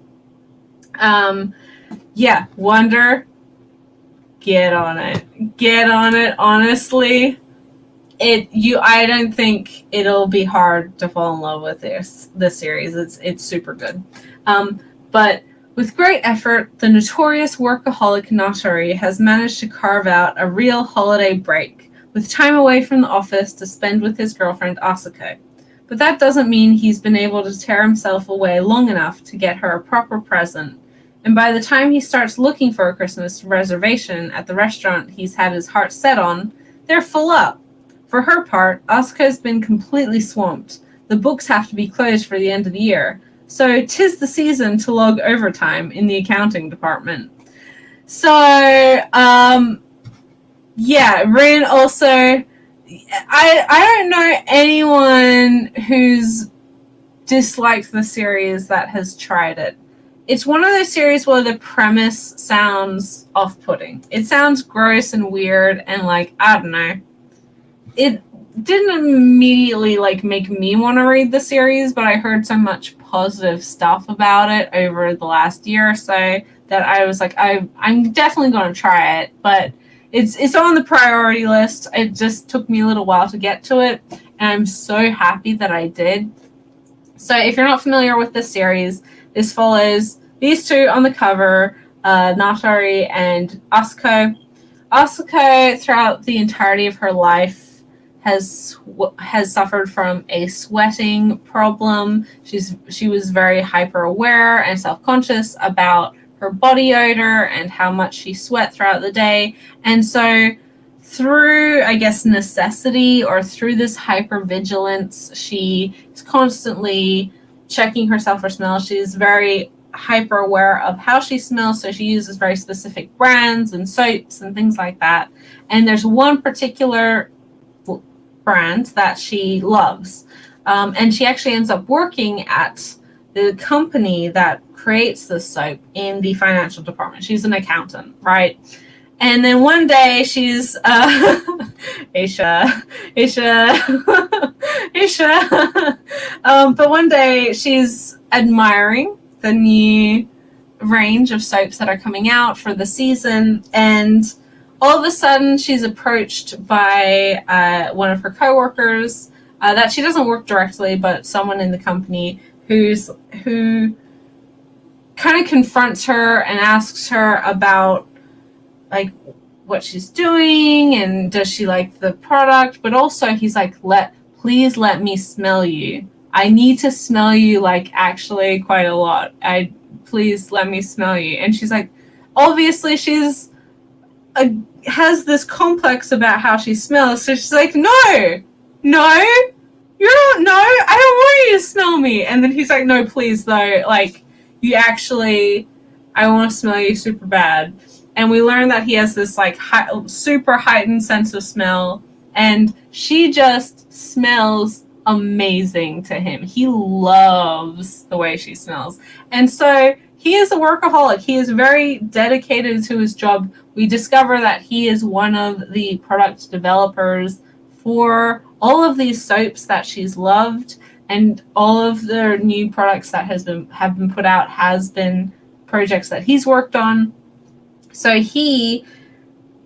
Speaker 1: Wonder, get on it, honestly. I don't think it'll be hard to fall in love with this series. It's super good. But with great effort, the notorious workaholic Natori has managed to carve out a real holiday break, with time away from the office to spend with his girlfriend Asako. But that doesn't mean he's been able to tear himself away long enough to get her a proper present. And by the time he starts looking for a Christmas reservation at the restaurant he's had his heart set on, they're full up. For her part, Asuka's been completely swamped. The books have to be closed for the end of the year, so 'tis the season to log overtime in the accounting department. So, Rin also, I don't know anyone who's disliked the series that has tried it. It's one of those series where the premise sounds off-putting. It sounds gross and weird and I don't know. It didn't immediately make me want to read the series, but I heard so much positive stuff about it over the last year or so that I was like, I'm definitely going to try it, but it's on the priority list. It just took me a little while to get to it, and I'm so happy that I did. So if you're not familiar with this series, this follows these two on the cover, Natori and Asuko. Asuko, throughout the entirety of her life, has suffered from a sweating problem. She was very hyper aware and self-conscious about her body odor and how much she sweat throughout the day. And so through, I guess, necessity, or through this hypervigilance, she is constantly checking herself for smell. She's very hyper aware of how she smells, so she uses very specific brands and soaps and things like that. And there's one particular brand that she loves, and she actually ends up working at the company that creates this soap in the financial department. She's an accountant, right? And then one day she's Aisha. But one day she's admiring the new range of soaps that are coming out for the season, and all of a sudden she's approached by one of her coworkers that she doesn't work directly, but someone in the company who kind of confronts her and asks her about what she's doing and does she like the product, but also he's like, please let me smell you. I need to smell you, like, actually quite a lot. Please let me smell you. And she's like, obviously she's has this complex about how she smells. So she's like, no, you don't know. I don't want you to smell me. And then he's like, no, please though. Like, you actually, I want to smell you super bad. And we learn that he has this like super heightened sense of smell, and she just smells amazing to him. He loves the way she smells. And so he is a workaholic. He is very dedicated to his job. We discover that he is one of the product developers for all of these soaps that she's loved, and all of the new products that have been put out has been projects that he's worked on. So he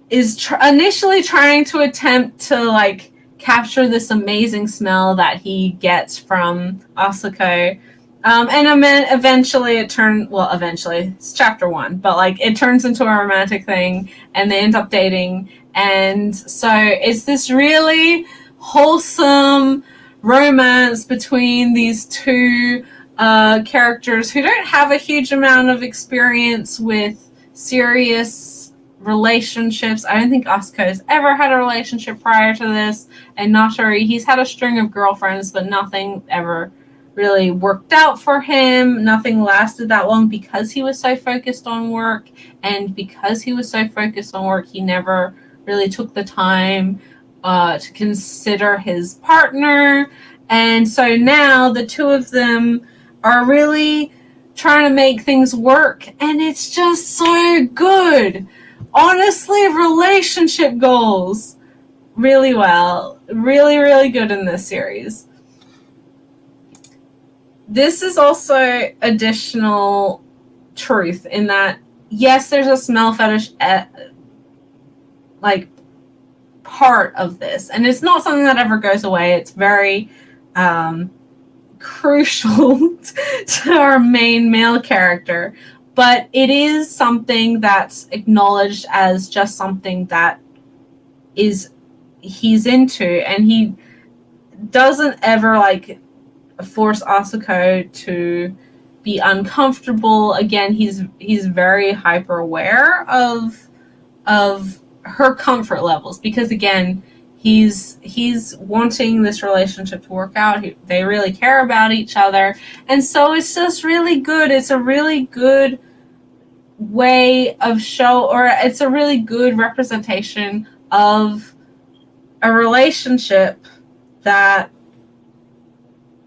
Speaker 1: is initially trying to attempt to like capture this amazing smell that he gets from Asako. And then eventually it's chapter 1, but like it turns into a romantic thing and they end up dating. And so it's this really wholesome romance between these two characters who don't have a huge amount of experience with serious relationships. I don't think Asuko has ever had a relationship prior to this, and Natori, he's had a string of girlfriends, but nothing ever really worked out for him. Nothing lasted that long because he was so focused on work, and because he was so focused on work, he never really took the time to consider his partner. And so now the two of them are really trying to make things work, and it's just so good. Honestly, relationship goals really well. Really, really good in this series. This is also additional truth in that, yes, there's a smell fetish like part of this, and it's not something that ever goes away. It's very crucial to our main male character, but it is something that's acknowledged as just something that he's into, and he doesn't ever like force Asako to be uncomfortable. Again, he's very hyper aware of her comfort levels, because again, he's wanting this relationship to work out. They really care about each other, and so it's just really good. It's a really good way of it's a really good representation of a relationship that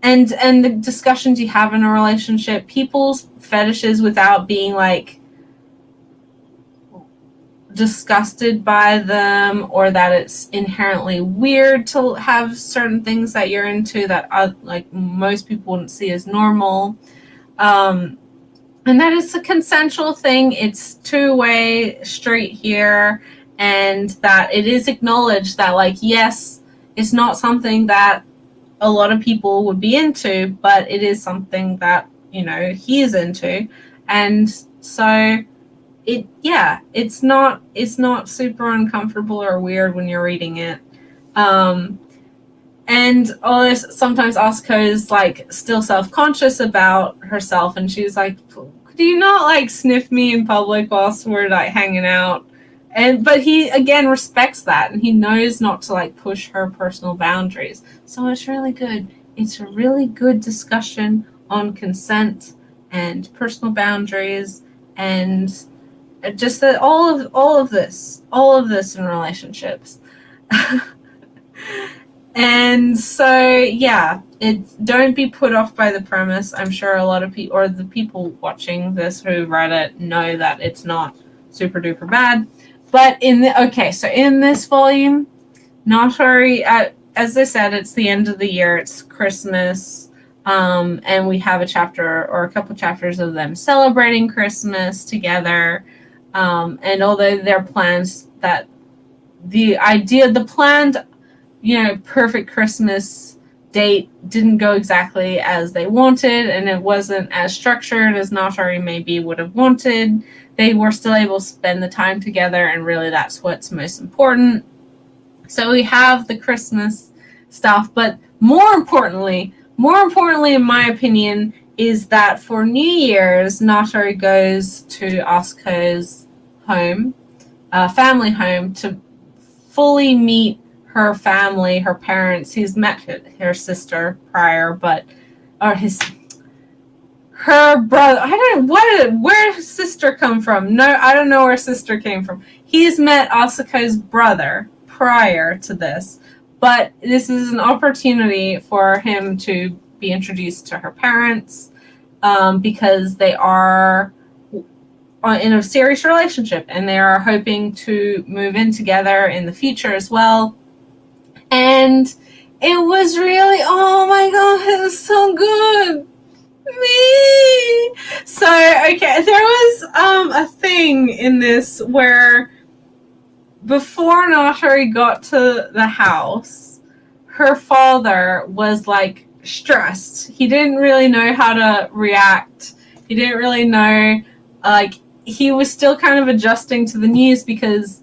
Speaker 1: and the discussions you have in a relationship, people's fetishes, without being like disgusted by them, or that it's inherently weird to have certain things that you're into that are, like, most people wouldn't see as normal, and that it's a consensual thing. It's two-way street here, and that it is acknowledged that, like, yes, it's not something that a lot of people would be into, but it is something that, you know, he is into. And so it's not super uncomfortable or weird when you're reading it. And sometimes Asuko is like still self-conscious about herself, and she's like, do you not like sniff me in public whilst we're like hanging out? But he again respects that, and he knows not to like push her personal boundaries. So it's really good. It's a really good discussion on consent and personal boundaries, and just that all of this in relationships. And so yeah, don't be put off by the premise. I'm sure a lot of people, or the people watching this who read it, know that it's not super duper bad. But in this volume, Natori, as I said, it's the end of the year, it's Christmas, and we have a chapter or a couple chapters of them celebrating Christmas together. And although their plans, that the planned, perfect Christmas date didn't go exactly as they wanted, and it wasn't as structured as Natori maybe would have wanted, they were still able to spend the time together, and really that's what's most important. So we have the Christmas stuff. But more importantly, in my opinion, is that for New Year's, Natori goes to Asuko's home, family home, to fully meet her family, her parents. He's met her sister prior, or her brother. Where did sister come from? No, I don't know where sister came from. He's met Asuko's brother prior to this, but this is an opportunity for him to be introduced to her parents, because they are in a serious relationship and they are hoping to move in together in the future as well. And it was really, oh my god, it was so good. Me. So, okay, there was a thing in this where before Natori got to the house, her father was like stressed. He didn't really know how to react. He didn't really know, like, he was still kind of adjusting to the news because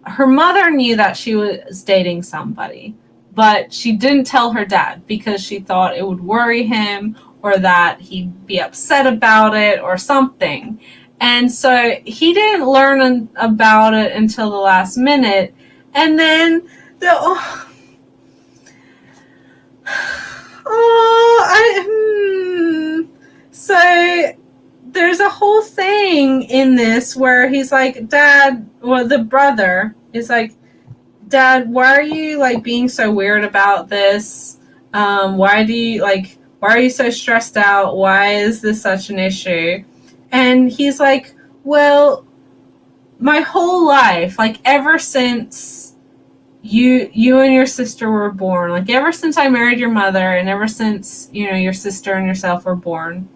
Speaker 1: her mother knew that she was dating somebody, but she didn't tell her dad because she thought it would worry him or that he'd be upset about it or something. And so he didn't learn about it until the last minute. And then so there's a whole thing in this where he's like, Dad, well, the brother is like, Dad, why are you like being so weird about this? Why are you so stressed out? Why is this such an issue? And he's like, well, my whole life, like ever since you and your sister were born, like ever since I married your mother and ever since, your sister and yourself were born,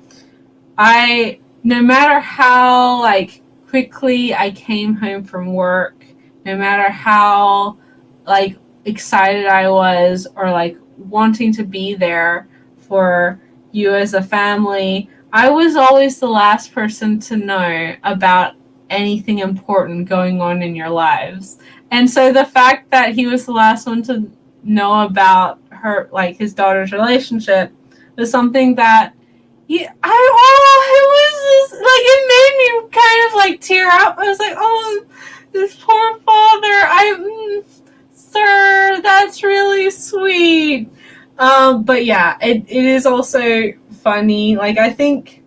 Speaker 1: no matter how like quickly I came home from work, no matter how like excited I was or like wanting to be there for you as a family, I was always the last person to know about anything important going on in your lives. And so the fact that he was the last one to know about her, like his daughter's relationship, was something that it made me kind of like tear up. I was like, oh, this poor father. Sir, that's really sweet. But yeah, it is also funny. Like, I think,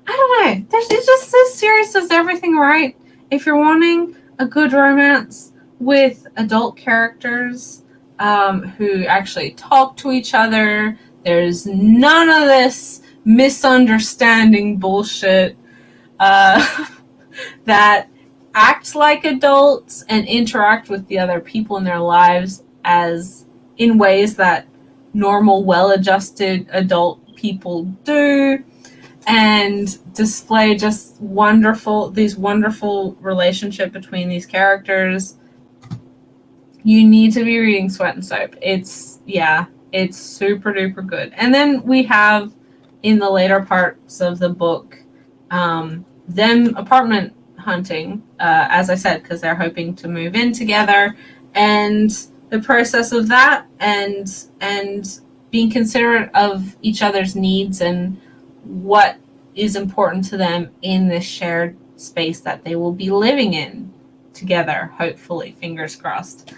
Speaker 1: I don't know, it's just this series does everything right. If you're wanting a good romance with adult characters who actually talk to each other, there's none of this misunderstanding bullshit that act like adults and interact with the other people in their lives as in ways that normal, well-adjusted adult people do, and display just these wonderful relationship between these characters. You need to be reading Sweat and Soap. It's super duper good. And then we have in the later parts of the book them apartment hunting, as I said, because they're hoping to move in together, and the process of that, and being considerate of each other's needs and what is important to them in this shared space that they will be living in together, hopefully, fingers crossed.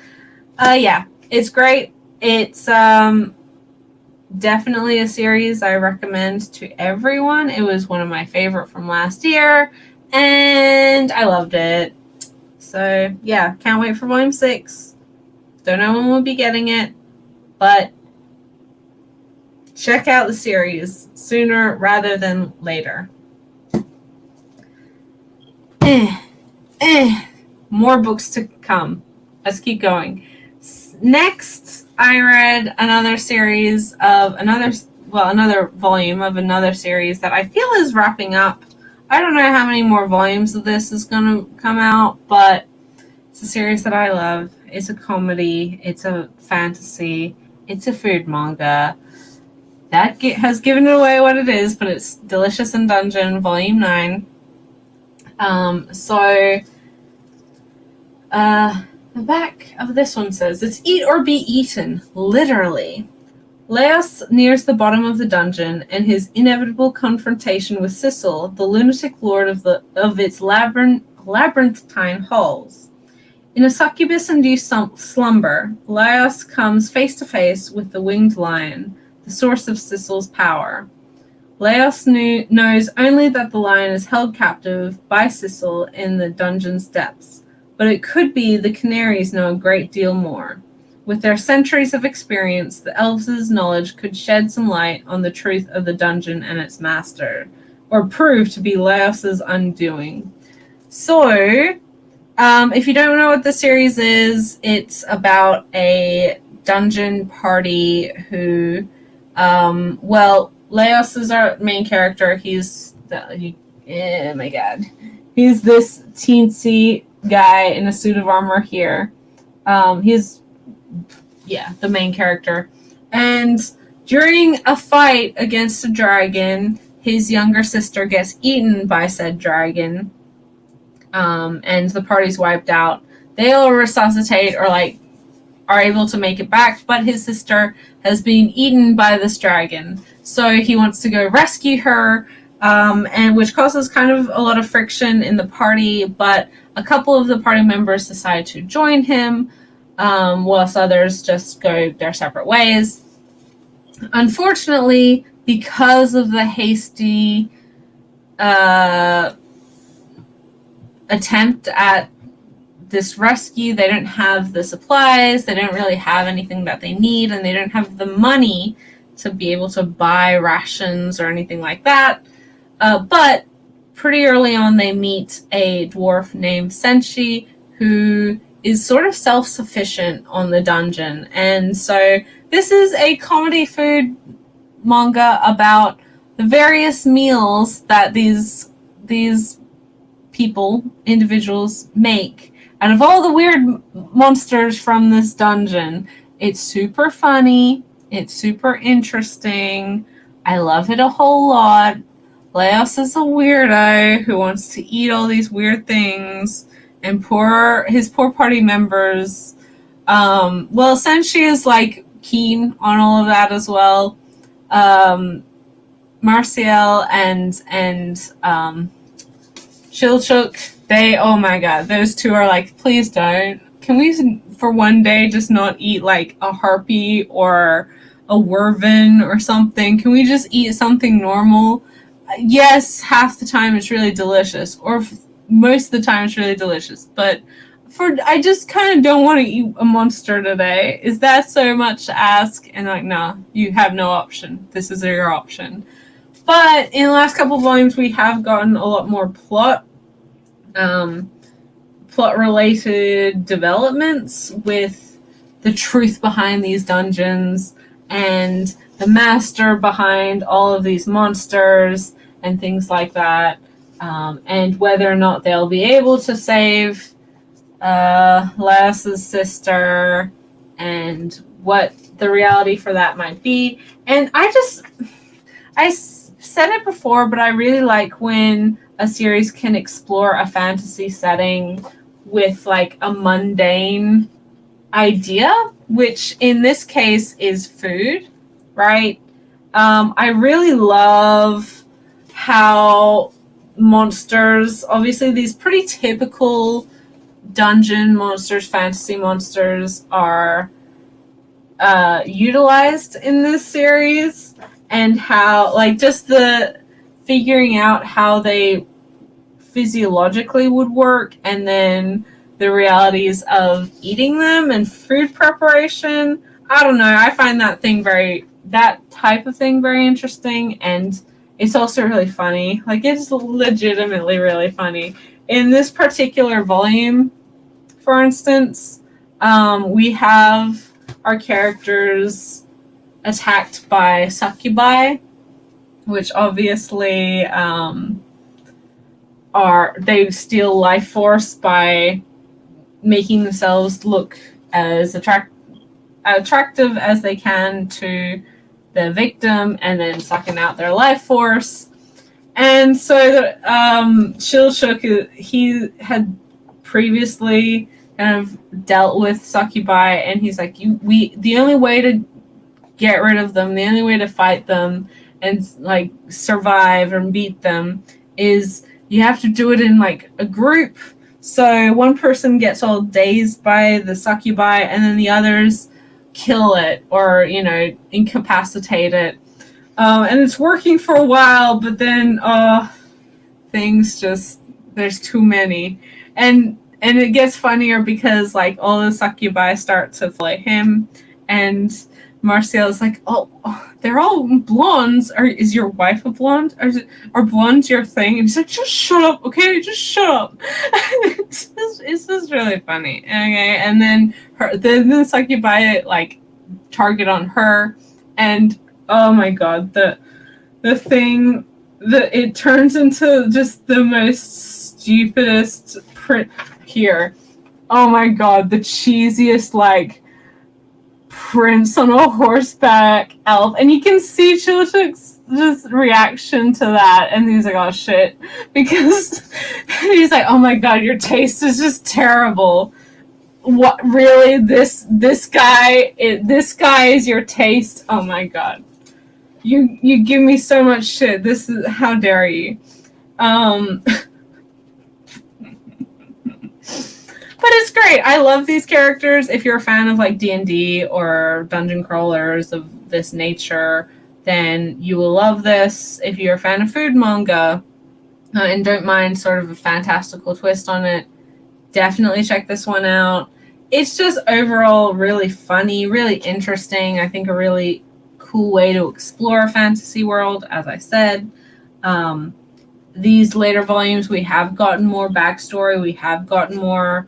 Speaker 1: It's great. It's definitely a series I recommend to everyone. It was one of my favorite from last year, and I loved it. So yeah, can't wait for volume 6. Don't know when we'll be getting it, but check out the series sooner rather than later. More books to come. Let's keep going. Next, I read another volume of another series that I feel is wrapping up. I don't know how many more volumes of this is going to come out, but it's a series that I love. It's a comedy. It's a fantasy. It's a food manga. That has given it away what it is, but it's Delicious in Dungeon, Volume 9. The back of this one says, it's eat or be eaten, literally. Laos nears the bottom of the dungeon, and his inevitable confrontation with Sissel, the lunatic lord of its labyrinthine halls. In a succubus-induced slumber, Laos comes face to face with the winged lion, the source of Sissel's power. Laos knows only that the lion is held captive by Sissel in the dungeon's depths, but it could be the Canaries know a great deal more. With their centuries of experience, the elves' knowledge could shed some light on the truth of the dungeon and its master, or prove to be Laos' undoing. So, if you don't know what the series is, it's about a dungeon party who, Laos is our main character. He's oh my god. He's this teensy guy in a suit of armor here. He's the main character. And during a fight against a dragon, his younger sister gets eaten by said dragon. And the party's wiped out. They all resuscitate or are able to make it back, but his sister has been eaten by this dragon. So he wants to go rescue her, and which causes kind of a lot of friction in the party, but a couple of the party members decide to join him, whilst others just go their separate ways. Unfortunately, because of the hasty attempt at this rescue, they don't have the supplies, they don't really have anything that they need, and they don't have the money to be able to buy rations or anything like that. But pretty early on, they meet a dwarf named Senshi, who is sort of self-sufficient on the dungeon. And so this is a comedy food manga about the various meals that these individuals make out of all the weird monsters from this dungeon. It's super funny. It's super interesting. I love it a whole lot. Laos is a weirdo who wants to eat all these weird things, and his poor party members. Senshi is keen on all of that as well. Marciel and Shilchuk, oh my god, those two are please don't. Can we for one day just not eat a harpy or a werven or something? Can we just eat something normal? Yes, half the time it's really delicious, or most of the time it's really delicious, but I just kind of don't want to eat a monster today. Is that so much to ask? And no, you have no option. This is your option. But in the last couple of volumes, we have gotten a lot more plot-related developments with the truth behind these dungeons and the master behind all of these monsters and things like that, and whether or not they'll be able to save Laos's sister and what the reality for that might be. And I said it before, but I really like when a series can explore a fantasy setting with a mundane idea, which in this case is food, right? I really love how monsters, obviously these pretty typical dungeon monsters, fantasy monsters, are utilized in this series, and how just the figuring out how they physiologically would work, and then the realities of eating them and food preparation. I don't know, I find that type of thing very interesting, and it's also really funny. It's legitimately really funny. In this particular volume, for instance, we have our characters attacked by succubi, which obviously they steal life force by making themselves look as attractive as they can to the victim, and then sucking out their life force. And so Shilchuk, he had previously kind of dealt with succubi, and he's like, the only way to get rid of them, the only way to fight them and like survive and beat them is you have to do it in like a group. So one person gets all dazed by the succubi, and then the others kill it or incapacitate it. And it's working for a while, but then things just, there's too many, and it gets funnier because like all the succubi start to fight him, and Marcial's like, oh, they're all blondes. Is your wife a blonde? Are blondes your thing? And he's like, just shut up, okay? Just shut up. It's just really funny. Okay, and then the succubi like target on her, and oh my god, the thing that it turns into just the most stupidest print here. Oh my god, the cheesiest like prince on a horseback elf, and you can see Chilchuk's just reaction to that, and he's like, oh shit, because he's like, oh my god, your taste is just terrible. What, really? This guy is your taste? Oh my god, you give me so much shit. This is, how dare you. But it's great. I love these characters. If you're a fan of like D&D or dungeon crawlers of this nature, then you will love this. If you're a fan of food manga and don't mind sort of a fantastical twist on it, definitely check this one out. It's just overall really funny, really interesting. I think a really cool way to explore a fantasy world, as I said. These later volumes, we have gotten more backstory. We have gotten more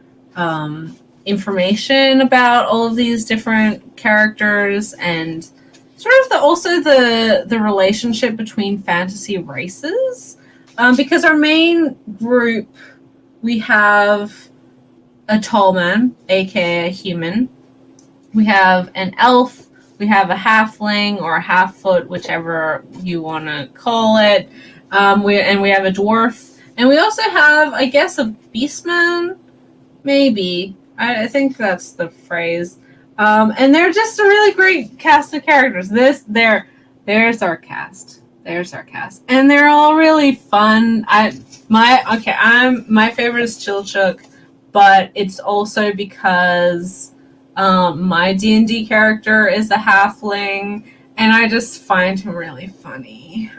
Speaker 1: information about all of these different characters, and sort of also the relationship between fantasy races. Because our main group, we have a tall man, aka a human. We have an elf. We have a halfling or a half-foot, whichever you want to call it. We have a dwarf. And we also have, I guess, a beastman. Maybe. I think that's the phrase. And they're just a really great cast of characters. There's our cast. There's our cast. And they're all really fun. My favorite is Chilchuk, but it's also because my D&D character is a halfling, and I just find him really funny.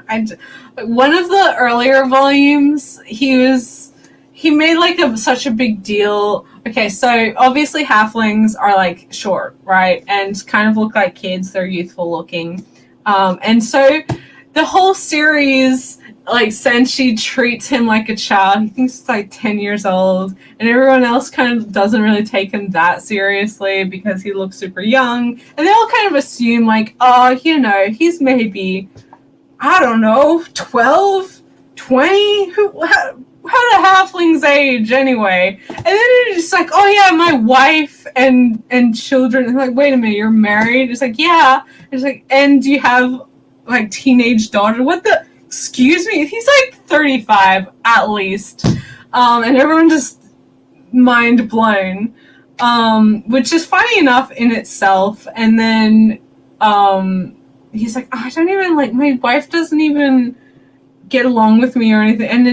Speaker 1: One of the earlier volumes, he made like such a big deal. Okay, so obviously halflings are like short, right? And kind of look like kids. They're youthful looking. And so the whole series, like, Senshi treats him like a child. He thinks he's like 10 years old. And everyone else kind of doesn't really take him that seriously because he looks super young. And they all kind of assume like, oh, he's maybe, I don't know, 12, 20? How do halflings age anyway? And then it's just like, oh yeah, my wife and children. And like, wait a minute, you're married? It's like, yeah. It's like, and do you have like teenage daughter? What the? Excuse me? He's like 35 at least. And everyone just mind blown. Which is funny enough in itself. And then he's like, oh, I don't even like, my wife doesn't even get along with me or anything. And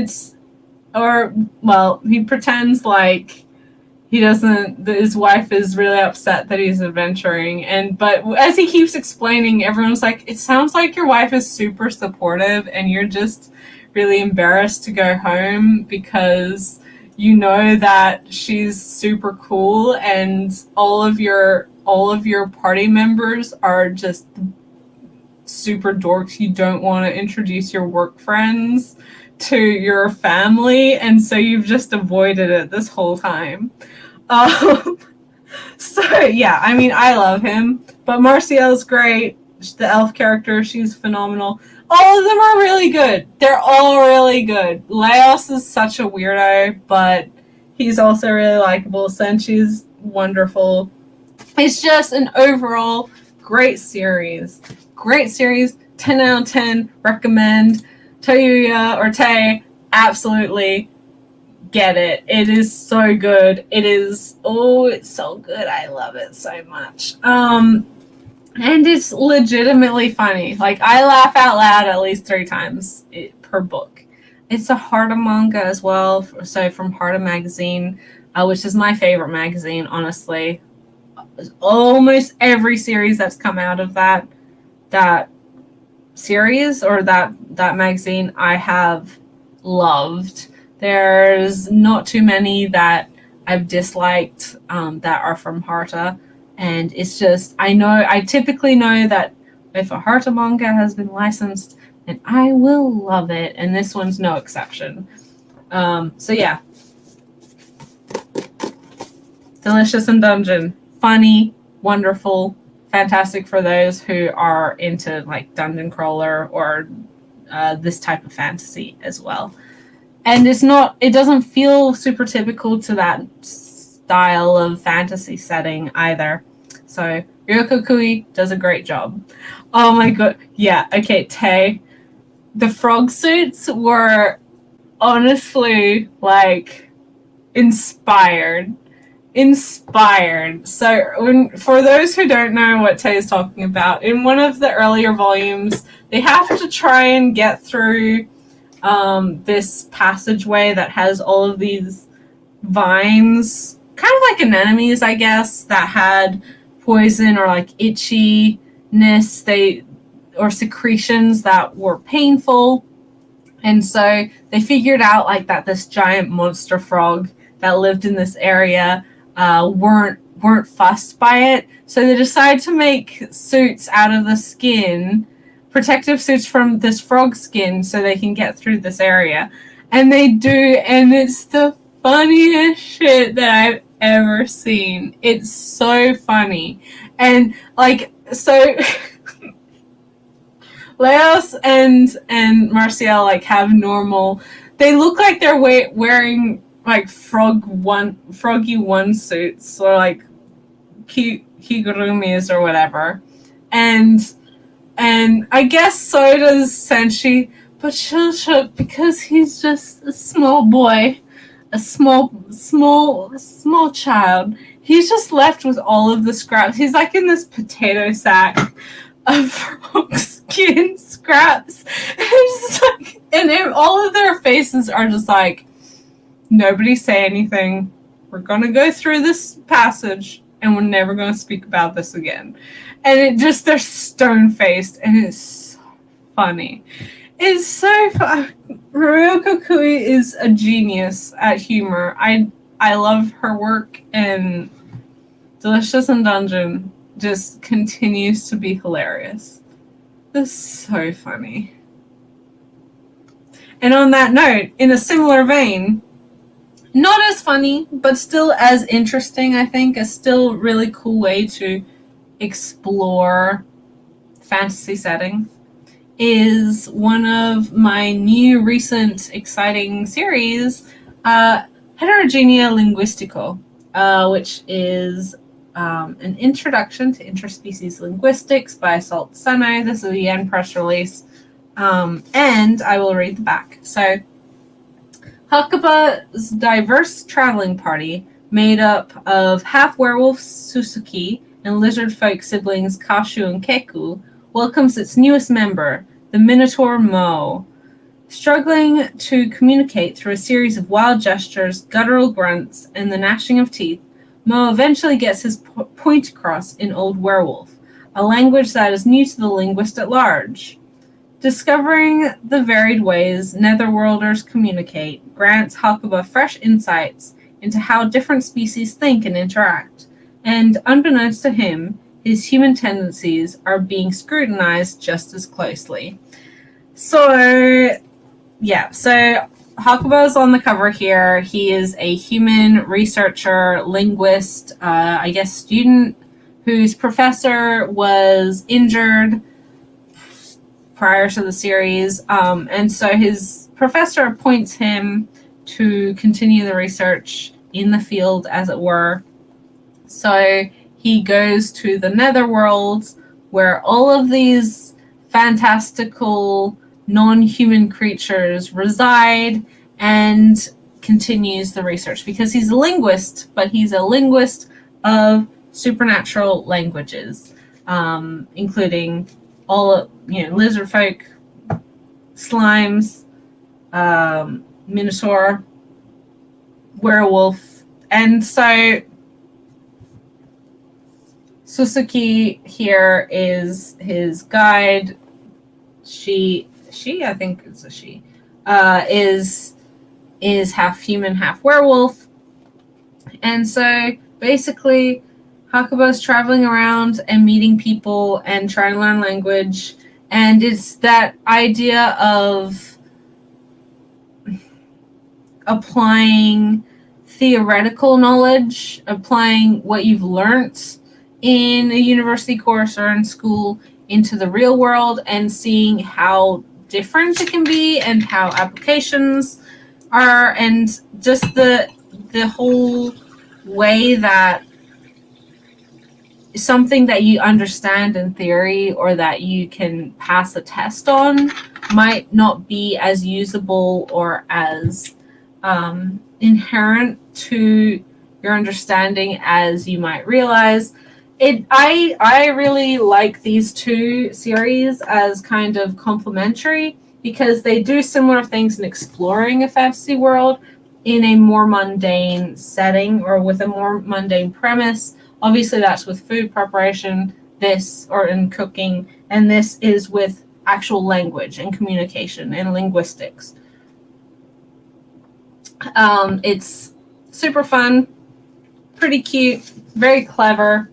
Speaker 1: he pretends like he doesn't, his wife is really upset that he's adventuring. But as he keeps explaining, everyone's like, it sounds like your wife is super supportive and you're just really embarrassed to go home because you know that she's super cool and all of your party members are just super dorks. You don't want to introduce your work friends to your family, and so you've just avoided it this whole time. So yeah, I mean, I love him, but Marciel's great. The elf character, she's phenomenal. All of them are really good. They're all really good. Laos is such a weirdo, but he's also really likable. Senshi's wonderful. It's just an overall great series. 10 out of 10. Recommend. Toyuya or Tay, absolutely get it. It is so good. It's so good. I love it so much. And it's legitimately funny. Like, I laugh out loud at least 3 times per book. It's a Harta manga as well. So from Harta magazine, which is my favorite magazine, honestly. Almost every series that's come out of that series or that magazine, I have loved. There's not too many that I've disliked that are from Harta. And it's just, I typically know that if a Harta manga has been licensed, then I will love it. And this one's no exception. So yeah. Delicious in Dungeon. Funny, wonderful, fantastic for those who are into like dungeon crawler or this type of fantasy as well. And it doesn't feel super typical to that style of fantasy setting either. So Ryoko Kui does a great job. Oh my god. Yeah, okay, Tay. The frog suits were honestly like inspired. So for those who don't know what Tay is talking about, in one of the earlier volumes, they have to try and get through this passageway that has all of these vines, kind of like anemones, I guess, that had poison or like itchiness, or secretions that were painful. And so they figured out like that this giant monster frog that lived in this area weren't fussed by it. So they decided to make suits out of the skin, protective suits from this frog skin, so they can get through this area. And they do, and it's the funniest shit that I've ever seen. It's so funny. And like, so Leos and Marcial like have normal, they look like they're wearing like froggy one suits or like kigurumis or whatever. And I guess so does Senshi, but Shosho, because he's just a small boy, a small child, he's just left with all of the scraps. He's like in this potato sack of frog skin scraps. And all of their faces are just like, nobody say anything. We're going to go through this passage and we're never going to speak about this again. And they're stone-faced, and it's so funny. It's so fun. Ryoko Kui is a genius at humor. I love her work, and Delicious in Dungeon just continues to be hilarious. It's so funny. And on that note, in a similar vein, not as funny, but still as interesting, I think, a still really cool way to explore fantasy setting, is one of my new recent exciting series, Heterogenea Linguistico, which is an introduction to interspecies linguistics by Salt Seno. This is a yen press release, and I will read the back. So, Hakuba's diverse traveling party, made up of half-werewolf Suzuki and lizard folk siblings Kashu and Keku, welcomes its newest member, the Minotaur Mo. Struggling to communicate through a series of wild gestures, guttural grunts, and the gnashing of teeth, Mo eventually gets his point across in Old Werewolf, a language that is new to the linguist at large. Discovering the varied ways Netherworlders communicate grants Hakuba fresh insights into how different species think and interact, and unbeknownst to him, his human tendencies are being scrutinized just as closely. So Hakuba is on the cover here. He is a human researcher, linguist, student, whose professor was injured prior to the series, and so his professor appoints him to continue the research in the field, as it were. So he goes to the Netherworlds, where all of these fantastical non-human creatures reside, and continues the research because he's a linguist, but he's a linguist of supernatural languages, including all lizard folk, slimes, minotaur, werewolf, and so Suzuki here is his guide. She I think it's a she, is half human, half werewolf, and so basically Hakuba's traveling around and meeting people and trying to learn language, and it's that idea of applying theoretical knowledge, applying what you've learnt in a university course or in school into the real world and seeing how different it can be and how applications are, and just the whole way that something that you understand in theory or that you can pass a test on might not be as usable or as inherent to your understanding as you might realize. I really like these two series as kind of complementary because they do similar things in exploring a fantasy world in a more mundane setting or with a more mundane premise. Obviously, that's with food preparation, or in cooking, and this is with actual language and communication and linguistics. It's super fun, pretty cute, very clever.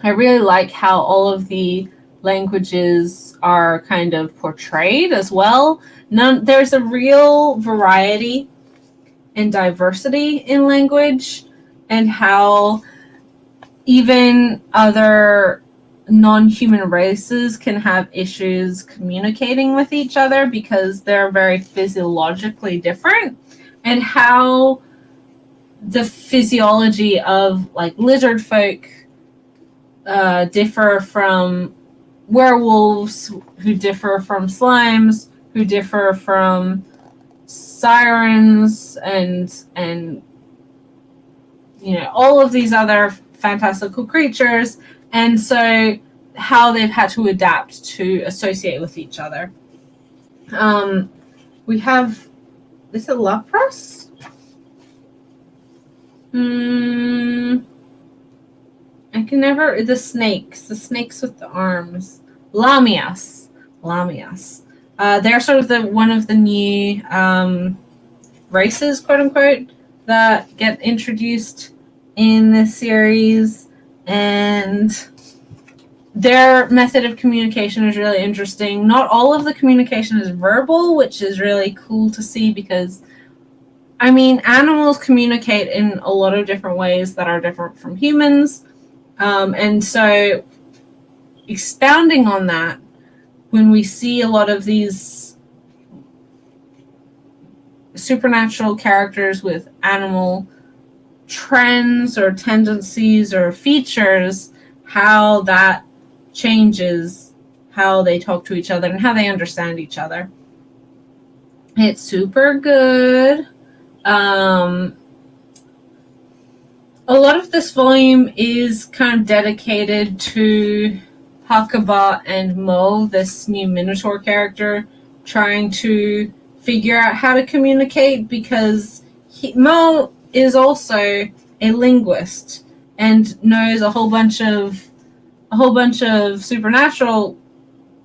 Speaker 1: I really like how all of the languages are kind of portrayed as well. There's a real variety and diversity in language, and how even other non-human races can have issues communicating with each other because they're very physiologically different, and how the physiology of like lizard folk differ from werewolves, who differ from slimes, who differ from sirens, and all of these other fantastical creatures, and so how they've had to adapt to associate with each other. We have, is it Lapras? I can never, the snakes with the arms. Lamias. They're sort of one of the new races, quote unquote, that get introduced in this series, and their method of communication is really interesting. Not all of the communication is verbal, which is really cool to see because, I mean, animals communicate in a lot of different ways that are different from humans. And so expounding on that, when we see a lot of these supernatural characters with animal trends or tendencies or features, how that changes how they talk to each other and how they understand each other. It's super good. A lot of this volume is kind of dedicated to Hakuba and Mo, this new Minotaur character, trying to figure out how to communicate, because Mo is also a linguist and knows a whole bunch of supernatural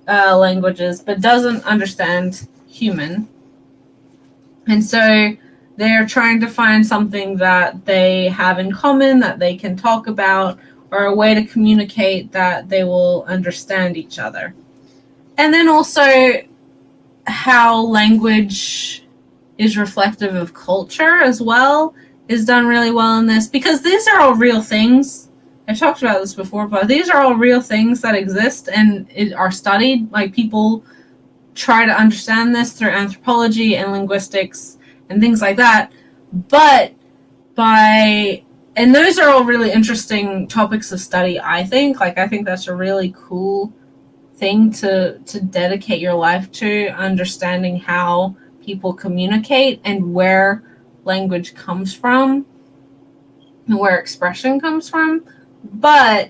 Speaker 1: languages, but doesn't understand human. And so they're trying to find something that they have in common, that they can talk about, or a way to communicate that they will understand each other. And then also how language is reflective of culture as well is done really well in this, because these are all real things. I've talked about this before, but these are all real things that exist and are studied. Like, people try to understand this through anthropology and linguistics and things like that. But and those are all really interesting topics of study, I think. Like, I think that's a really cool thing to dedicate your life to, understanding how people communicate and where language comes from and where expression comes from. But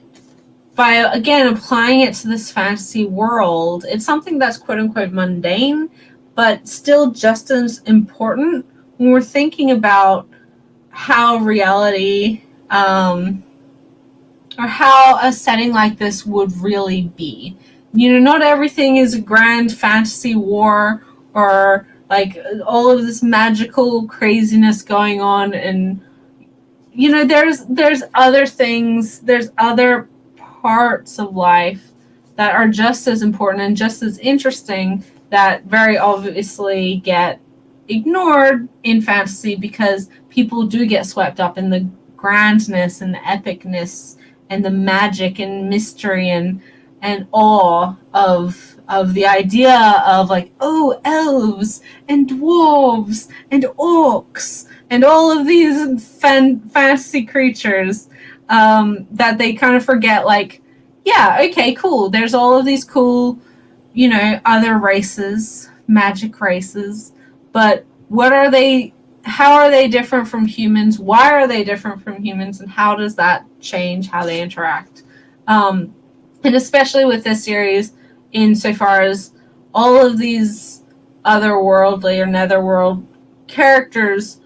Speaker 1: by, again, applying it to this fantasy world, it's something that's quote-unquote mundane, but still just as important when we're thinking about how reality, or how a setting like this would really be. Not everything is a grand fantasy war or like all of this magical craziness going on, and there's other things, there's other parts of life that are just as important and just as interesting that very obviously get ignored in fantasy because people do get swept up in the grandness and the epicness and the magic and mystery and awe of the idea of like, oh, elves and dwarves and orcs and all of these fantasy creatures, that they kind of forget, like, yeah, okay, cool. There's all of these cool, other races, magic races, but what are they? How are they different from humans? Why are they different from humans? And how does that change how they interact? And especially with this series, insofar as all of these otherworldly or netherworld characters,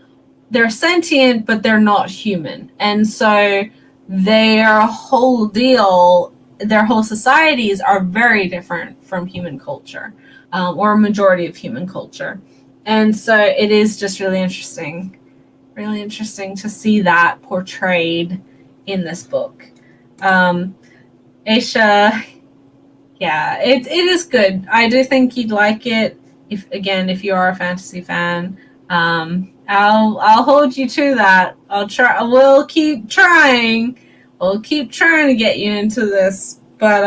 Speaker 1: they're sentient, but they're not human. And so their whole deal, their whole societies are very different from human culture, or a majority of human culture. And so it is just really interesting to see that portrayed in this book. Aisha, yeah, it is good. I do think you'd like it if you are a fantasy fan. I'll hold you to that. We'll keep trying. We'll keep trying to get you into this. But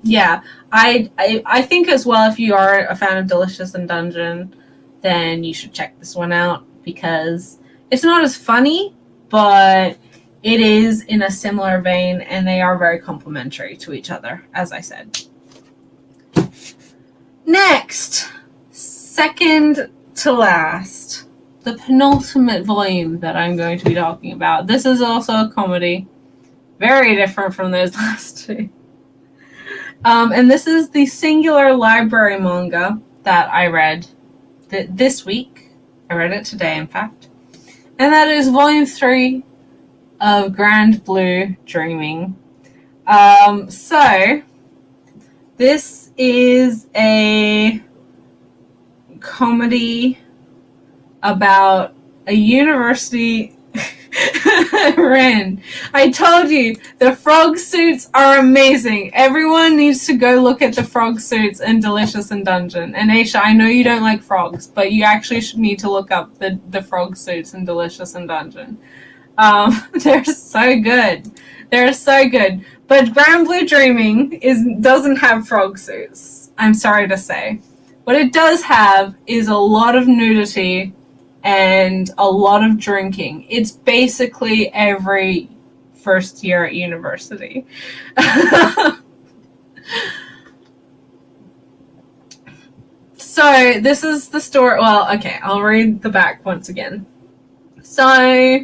Speaker 1: yeah, I think as well, if you are a fan of Delicious in Dungeon, then you should check this one out because it's not as funny, but it is in a similar vein, and they are very complementary to each other, as I said. Next, second to last, the penultimate volume that I'm going to be talking about. This is also a comedy, very different from those last two. And this is the Singular Library manga that I read this week. I read it today, in fact. And that is Volume 3 of Grand Blue Dreaming. So, this is a comedy about a university. Ren, I told you, the frog suits are amazing. Everyone needs to go look at the frog suits in Delicious in Dungeon. And Aisha, I know you don't like frogs, but you actually should need to look up the frog suits in Delicious in Dungeon. They're so good. They're so good. But Grand Blue Dreaming doesn't have frog suits, I'm sorry to say. What it does have is a lot of nudity and a lot of drinking. It's basically every first year at university. So this is the story. Well, okay, I'll read the back once again. So,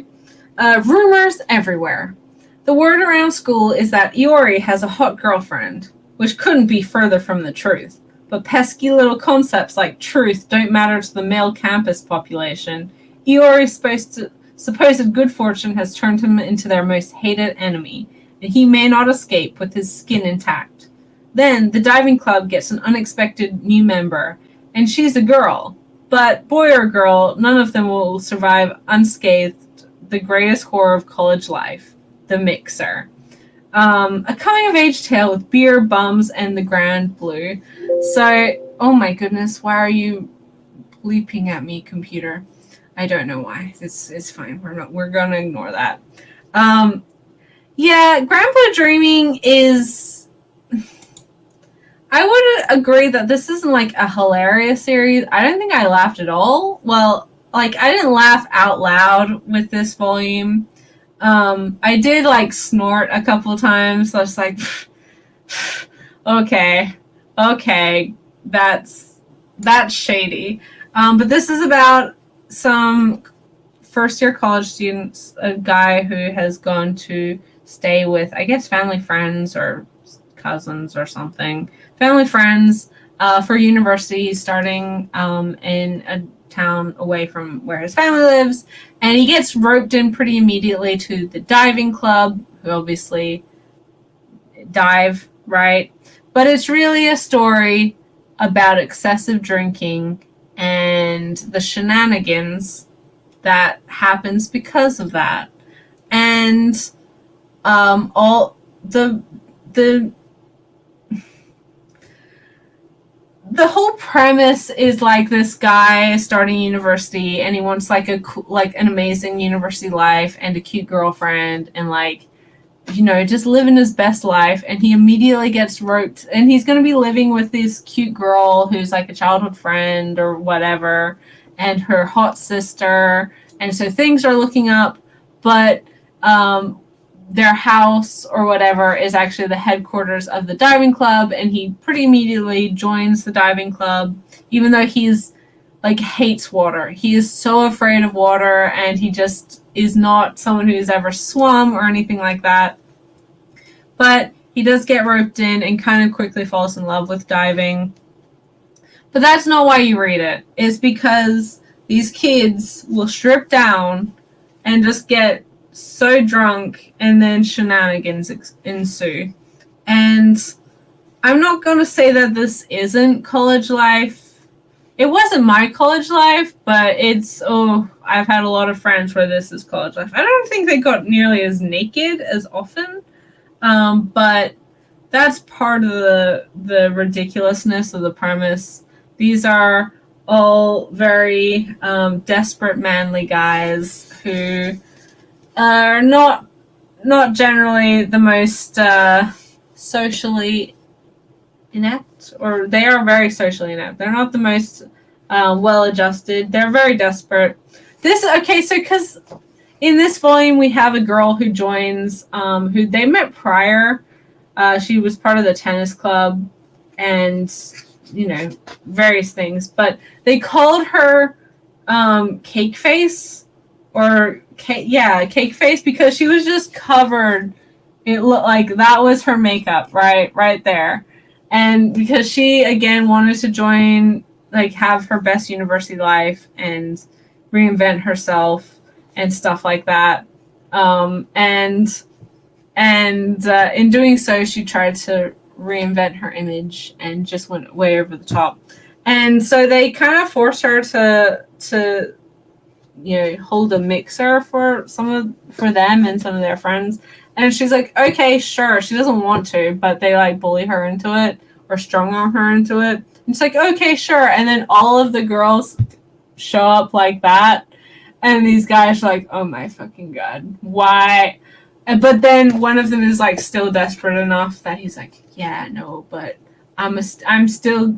Speaker 1: rumors everywhere. The word around school is that Iori has a hot girlfriend, which couldn't be further from the truth. But pesky little concepts like truth don't matter to the male campus population. Iori's supposed good fortune has turned him into their most hated enemy, and he may not escape with his skin intact. Then, the diving club gets an unexpected new member, and she's a girl. But, boy or girl, none of them will survive unscathed the greatest horror of college life, the mixer. A coming-of-age tale with beer, bums, and the Grand Blue. So, oh my goodness, why are you bleeping at me, computer? I don't know why. It's fine. We're gonna ignore that. Yeah, Grand Blue Dreaming is. I would agree that this isn't like a hilarious series. I don't think I laughed at all. Well, like I didn't laugh out loud with this volume. I did like snort a couple times. So I was like, okay, that's shady. But this is about some first year college students, a guy who has gone to stay with, I guess, family friends or cousins or something, family friends for university, starting in a town away from where his family lives, and he gets roped in pretty immediately to the diving club, who obviously dive, right? But it's really a story about excessive drinking and the shenanigans that happens because of that, and all the whole premise is like this guy starting university, and he wants like an amazing university life and a cute girlfriend, and like, you know, just living his best life, and he immediately gets roped, and he's going to be living with this cute girl who's like a childhood friend or whatever, and her hot sister, and so things are looking up, but their house or whatever is actually the headquarters of the diving club, and he pretty immediately joins the diving club, even though he's like hates water. He is so afraid of water, and he just is not someone who's ever swum or anything like that. But he does get roped in and kind of quickly falls in love with diving. But that's not why you read it. It's because these kids will strip down and just get so drunk, and then shenanigans ensue. And I'm not going to say that this isn't college life. It wasn't my college life, but I've had a lot of friends where this is college life. I don't think they got nearly as naked as often, but that's part of the ridiculousness of the premise. These are all very desperate, manly guys who are not generally the most socially inept, or they are very socially inept. They're not the most well-adjusted. They're very desperate. Because in this volume we have a girl who joins, who they met prior. She was part of the tennis club, and you know, various things. But they called her Cake Face, or Cake Face, because she was just covered. It looked like that was her makeup right there. And because she, again, wanted to join, like, have her best university life and reinvent herself and stuff like that. And in doing so, she tried to reinvent her image and just went way over the top. And so they kind of forced her to you know, hold a mixer for them and some of their friends. And she's like, okay, sure. She doesn't want to, but they like bully her into it or strong arm her into it. And it's like, okay, sure. And then all of the girls show up like that. And these guys are like, oh my fucking God, why? But then one of them is like still desperate enough that he's like, yeah, no, but I'm still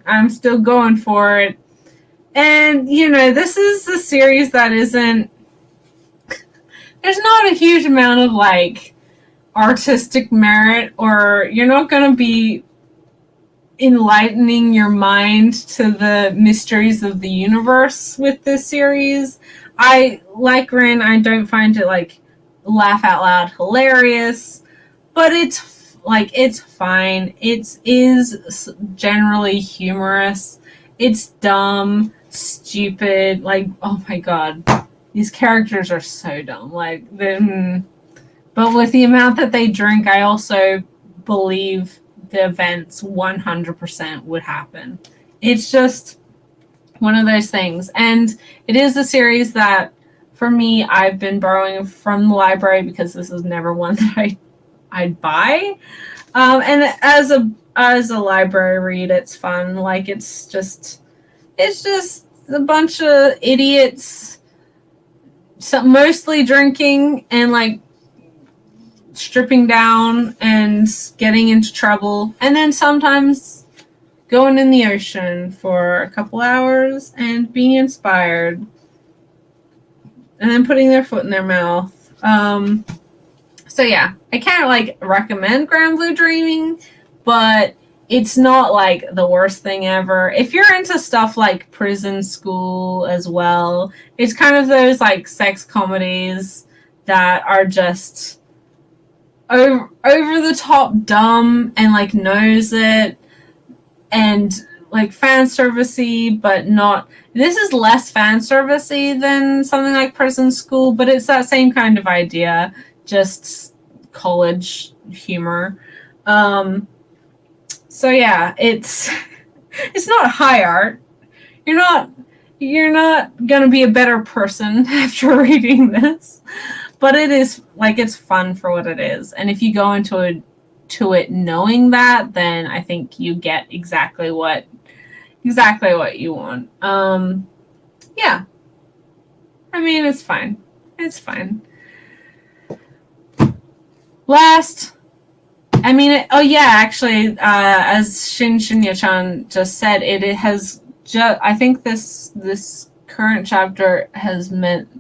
Speaker 1: going for it. And, you know, this is a series that isn't, there's not a huge amount of, like, artistic merit, or you're not going to be enlightening your mind to the mysteries of the universe with this series. Like Rin, I don't find it, like, laugh out loud hilarious, but it's fine. It is generally humorous. It's dumb, stupid, like, oh my God, these characters are so dumb. Like, but with the amount that they drink, I also believe the events 100% would happen. It's just one of those things. And it is a series that, for me, I've been borrowing from the library because this is never one that I'd buy. And as a library read, it's fun. Like, it's just a bunch of idiots, mostly drinking and like stripping down and getting into trouble, and then sometimes going in the ocean for a couple hours and being inspired, and then putting their foot in their mouth. So yeah, I can't like recommend Grand Blue Dreaming, but it's not like the worst thing ever. If you're into stuff like Prison School as well, it's kind of those like sex comedies that are just over the top dumb and like knows it and like fan servicey, but not. This is less fan servicey than something like Prison School, but it's that same kind of idea, just college humor. So yeah, it's not high art. You're not gonna be a better person after reading this, but it is like it's fun for what it is. And if you go into it knowing that, then I think you get exactly what you want. Yeah, I mean it's fine. It's fine. Last. I mean, actually, as Shinya-chan just said, it has I think this current chapter has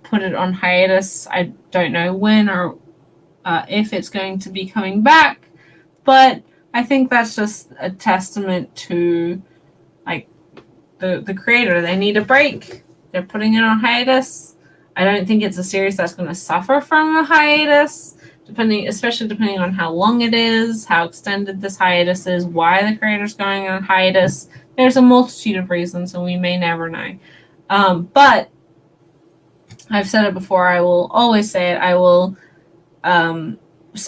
Speaker 1: put it on hiatus. I don't know when or if it's going to be coming back, but I think that's just a testament to like the creator. They need a break. They're putting it on hiatus. I don't think it's a series that's going to suffer from a hiatus. Especially depending on how long it is, how extended this hiatus is, why the creator's going on hiatus. There's a multitude of reasons, and we may never know. But I've said it before. I will always say it. I will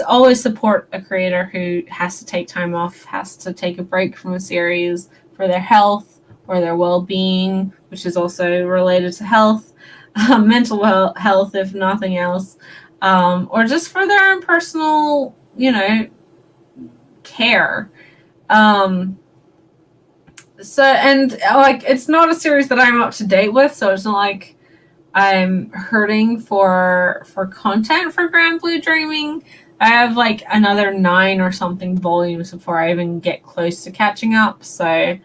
Speaker 1: always support a creator who has to take time off, has to take a break from a series for their health or their well-being, which is also related to health, mental health, if nothing else. Or just for their own personal, care. So, and like, it's not a series that I'm up to date with, so it's not like I'm hurting for content for Grand Blue Dreaming. I have like another 9 or something volumes before I even get close to catching up, so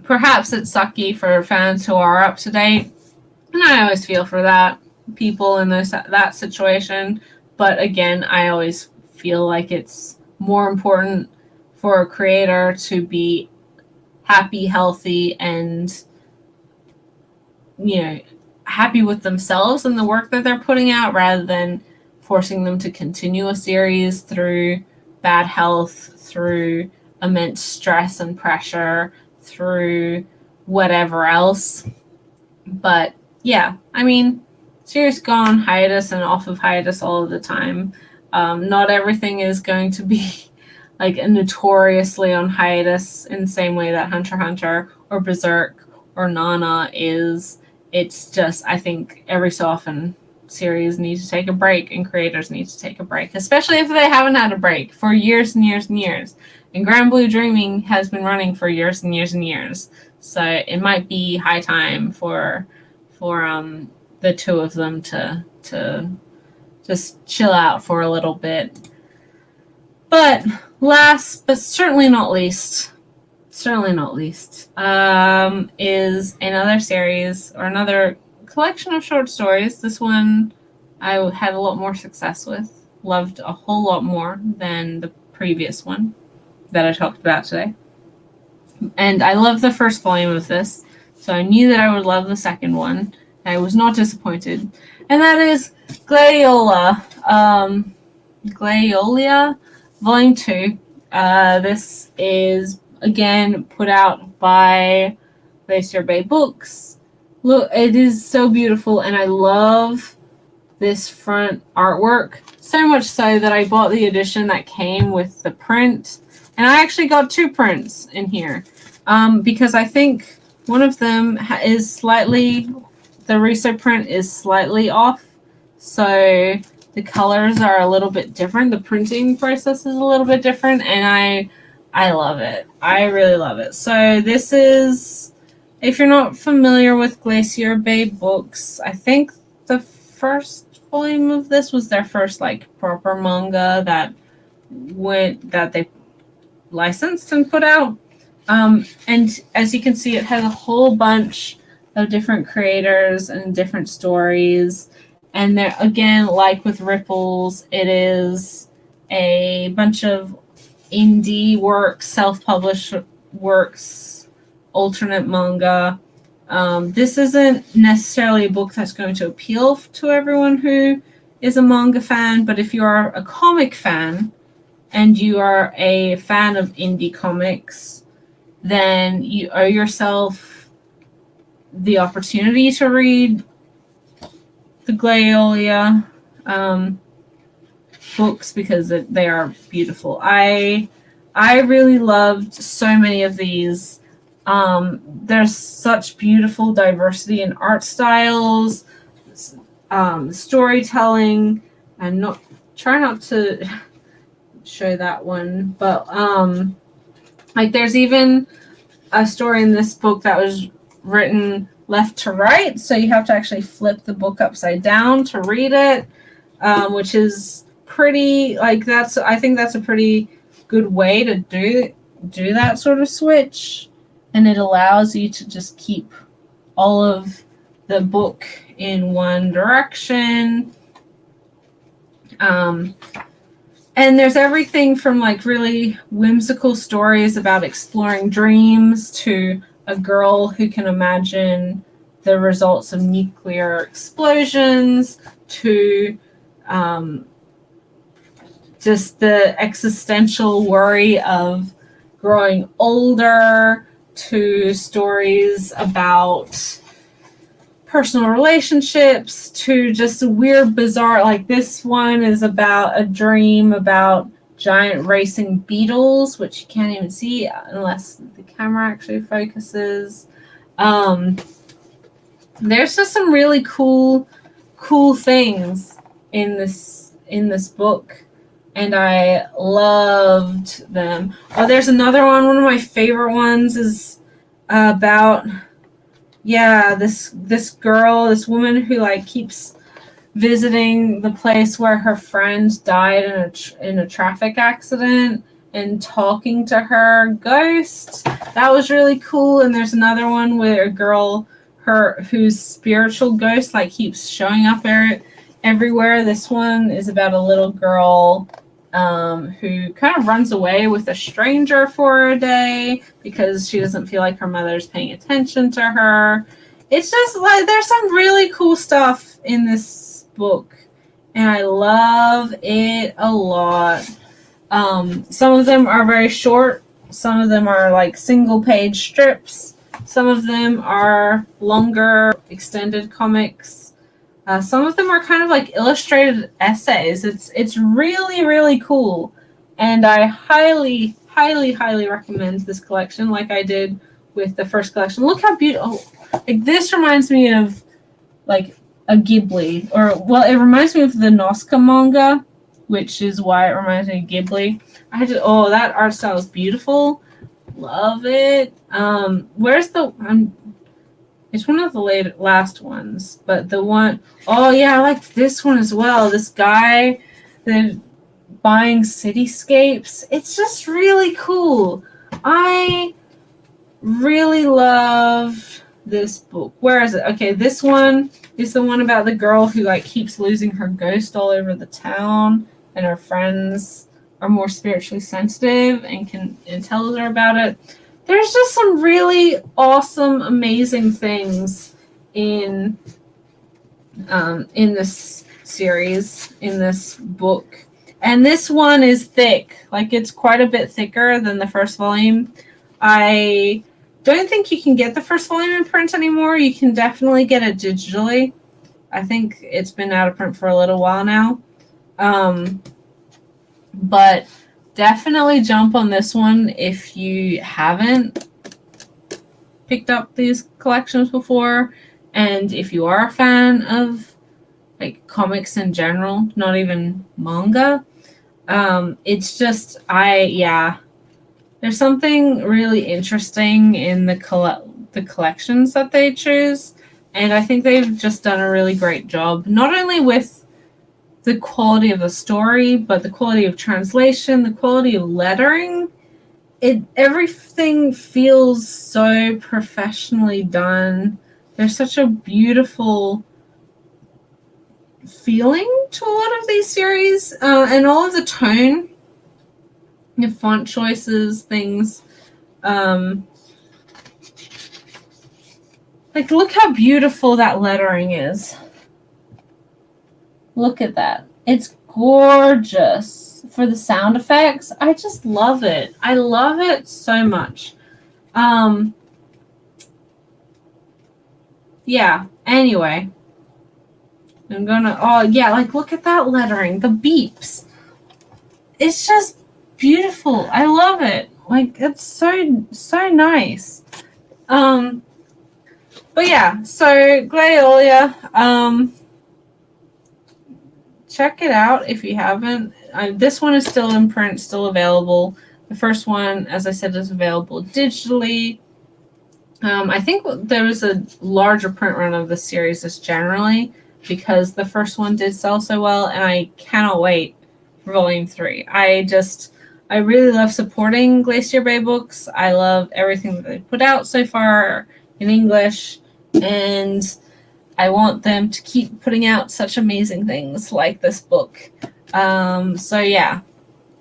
Speaker 1: perhaps it's sucky for fans who are up to date, and I always feel for that. People in that situation, but again, I always feel like it's more important for a creator to be happy, healthy, and happy with themselves and the work that they're putting out, rather than forcing them to continue a series through bad health, through immense stress and pressure, through whatever else. But yeah, I mean, series go on hiatus and off of hiatus all of the time. Not everything is going to be like notoriously on hiatus in the same way that Hunter x Hunter or Berserk or Nana is. It's just, I think every so often series need to take a break and creators need to take a break, especially if they haven't had a break for years and years and years. And Grand Blue Dreaming has been running for years and years and years. So it might be high time for the two of them to just chill out for a little bit. But last, but certainly not least, is another series or another collection of short stories. This one I had a lot more success with, loved a whole lot more than the previous one that I talked about today. And I loved the first volume of this, so I knew that I would love the second one. I was not disappointed. And that is Gladiola. Gladiola, Volume 2. This is, again, put out by Glacier Bay Books. Look, it is so beautiful, and I love this front artwork. So much so that I bought the edition that came with the print. And I actually got 2 prints in here. Because I think one of them is slightly... The Riso print is slightly off, so the colors are a little bit different. The printing process is a little bit different, and I love it. I really love it. So this is, if you're not familiar with Glacier Bay Books, I think the first volume of this was their first like proper manga that they licensed and put out. And as you can see, it has a whole bunch of different creators and different stories. And there, again, like with Ripples, it is a bunch of indie works, self-published works, alternate manga. This isn't necessarily a book that's going to appeal to everyone who is a manga fan, but if you are a comic fan and you are a fan of indie comics, then you owe yourself the opportunity to read the Glaiolia books because they are beautiful. I really loved so many of these. There's such beautiful diversity in art styles, storytelling. I'm try not to show that one, but like there's even a story in this book that was written left to right, so you have to actually flip the book upside down to read it, which is pretty, like, I think that's a pretty good way to do that sort of switch, and it allows you to just keep all of the book in one direction. And there's everything from like really whimsical stories about exploring dreams to a girl who can imagine the results of nuclear explosions to just the existential worry of growing older to stories about personal relationships to just weird, bizarre, like this one is about a dream about giant racing beetles, which you can't even see unless the camera actually focuses. There's just some really cool things in this book, and I loved them. Oh, there's another one. One of my favorite ones is about this girl, this woman who like keeps visiting the place where her friend died in a traffic accident and talking to her ghost. That was really cool. And there's another one where a girl whose spiritual ghost like keeps showing up everywhere. This one is about a little girl who kind of runs away with a stranger for a day because she doesn't feel like her mother's paying attention to her. It's just like there's some really cool stuff in this book, and I love it a lot. Some of them are very short. Some of them are like single page strips. Some of them are longer extended comics. Some of them are kind of like illustrated essays. It's really, really cool. And I highly, highly, highly recommend this collection like I did with the first collection. Look how beautiful. Like this reminds me of like a Ghibli. It reminds me of the Nausicaä manga, which is why it reminds me of Ghibli. That art style is beautiful. Love it. It's one of the last ones, but the one, I like this one as well. This guy that buying cityscapes. It's just really cool. I really love this book. Where is it? Okay, this one is the one about the girl who like keeps losing her ghost all over the town, and her friends are more spiritually sensitive and tells her about it. There's just some really awesome, amazing things in this series, in this book. And this one is thick. Like, it's quite a bit thicker than the first volume. I don't think you can get the first volume in print anymore. You can definitely get it digitally. I think it's been out of print for a little while now. But definitely jump on this one if you haven't picked up these collections before, and if you are a fan of like comics in general, not even manga. It's just there's something really interesting in the collections that they choose, and I think they've just done a really great job, not only with the quality of the story, but the quality of translation, the quality of lettering. Everything feels so professionally done. There's such a beautiful feeling to a lot of these series, and all of the tone The font choices, things. Like, look how beautiful that lettering is. Look at that. It's gorgeous. For the sound effects, I just love it. I love it so much. Yeah, anyway. I'm gonna, oh yeah, like look at that lettering, the beeps. It's just beautiful. I love it. Like, it's so nice. But yeah, so Glaiolia, check it out if you haven't. This one is still in print, still available. The first one, as I said, is available digitally. I think there was a larger print run of the series just generally because the first one did sell so well, and I cannot wait for Volume 3. I really love supporting Glacier Bay books. I love everything that they put out so far in English, and I want them to keep putting out such amazing things like this book. So yeah,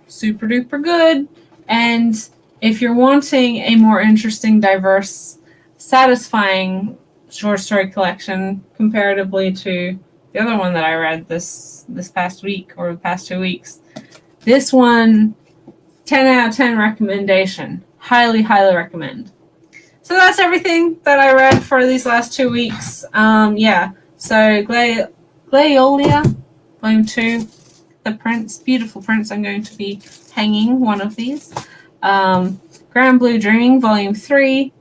Speaker 1: super duper good. And if you're wanting a more interesting, diverse, satisfying short story collection comparatively to the other one that I read this past week or the past 2 weeks, this one, 10 out of 10 recommendation. Highly, highly recommend. So that's everything that I read for these last 2 weeks. Yeah, so Glaiolia, Volume 2, the prints, beautiful prints. I'm going to be hanging one of these. Grand Blue Dreaming, Volume 3,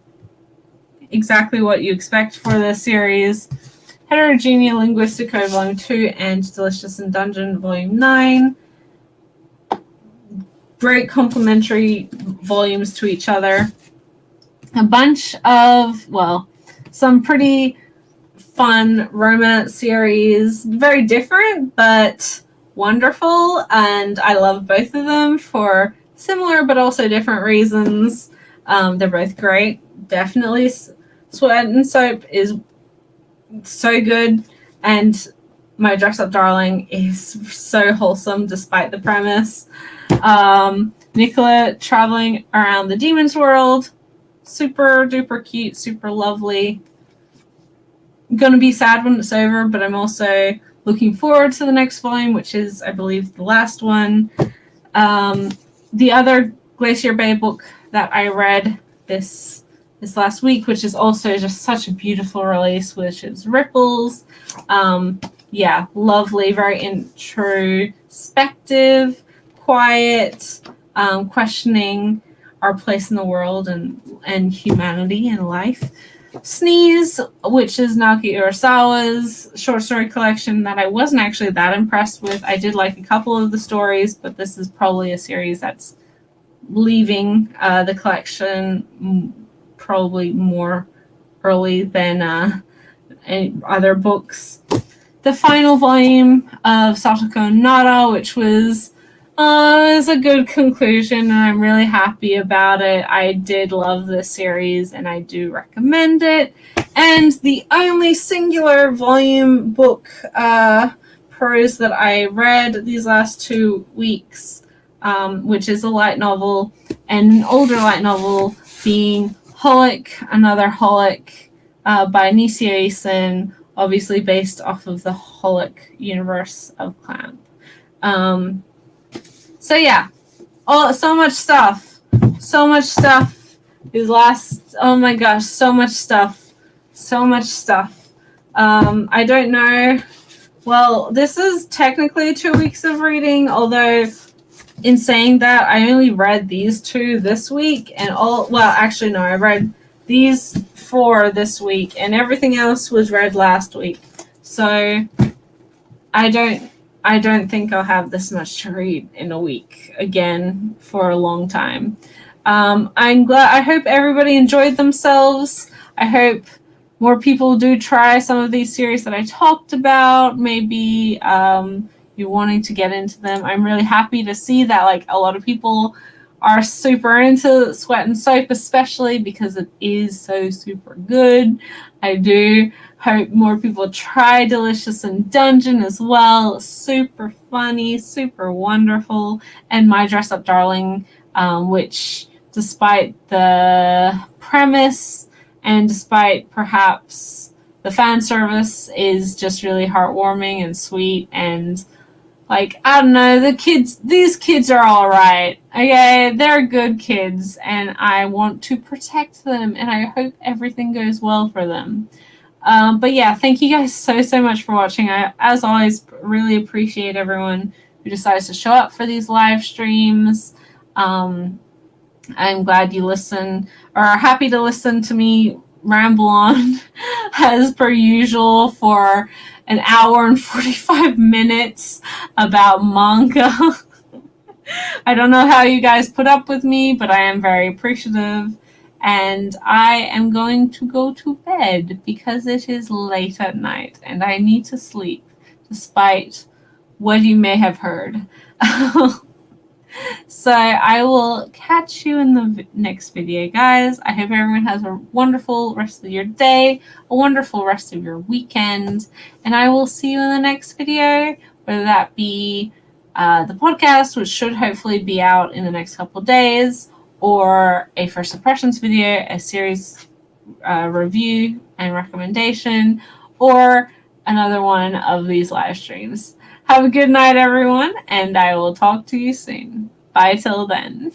Speaker 1: exactly what you expect for the series. Heterogenea Linguistico, Volume 2, and Delicious in Dungeon, Volume 9. Great complementary volumes to each other. A bunch of, well, some pretty fun romance series. Very different, but wonderful. And I love both of them for similar but also different reasons. They're both great. Definitely Sweat and Soap is so good. And My Dress Up Darling is so wholesome despite the premise. Nicola traveling around the demon's world. Super duper cute, super lovely. Gonna be sad when it's over, but I'm also looking forward to the next volume, which is, I believe, the last one. The other Glacier Bay book that I read this last week, which is also just such a beautiful release, which is Ripples. Yeah, lovely, very introspective, quiet, questioning our place in the world and humanity and life. Sneeze, which is Naoki Orozawa's short story collection that I wasn't actually that impressed with. I did like a couple of the stories, but this is probably a series that's leaving the collection probably more early than other books. The final volume of Satoko Nara, which was a good conclusion, and I'm really happy about it. I did love this series, and I do recommend it. And the only singular volume book prose that I read these last 2 weeks, which is a light novel and an older light novel, being Holic, Another Holic, by Nisia Eason, obviously based off of the Holic universe of Clamp. So yeah, so much stuff. These last, oh my gosh, so much stuff. I don't know. Well, this is technically 2 weeks of reading, although in saying that, I only read these 2 this week, and I read these 4 this week, and everything else was read last week. So I don't think I'll have this much to read in a week again for a long time. I'm glad. I hope everybody enjoyed themselves. I hope more people do try some of these series that I talked about. Maybe you're wanting to get into them. I'm really happy to see that like a lot of people are super into Sweat and Soap, especially because it is so super good. I do hope more people try Delicious in Dungeon as well. Super funny, super wonderful. And My Dress Up Darling, which despite the premise and despite perhaps the fan service, is just really heartwarming and sweet. And like, I don't know, these kids are all right. Okay, they're good kids, and I want to protect them, and I hope everything goes well for them. But yeah, thank you guys so much for watching. I, as always, really appreciate everyone who decides to show up for these live streams. I'm glad you listen, or are happy to listen to me ramble on as per usual for an hour and 45 minutes about manga. I don't know how you guys put up with me, but I am very appreciative. And I am going to go to bed because it is late at night and I need to sleep, despite what you may have heard. So I will catch you in the next video, guys. I hope everyone has a wonderful rest of your day, a wonderful rest of your weekend, and I will see you in the next video, whether that be the podcast, which should hopefully be out in the next couple of days, or a First Impressions video, a series review and recommendation, or another one of these live streams. Have a good night, everyone, and I will talk to you soon. Bye till then.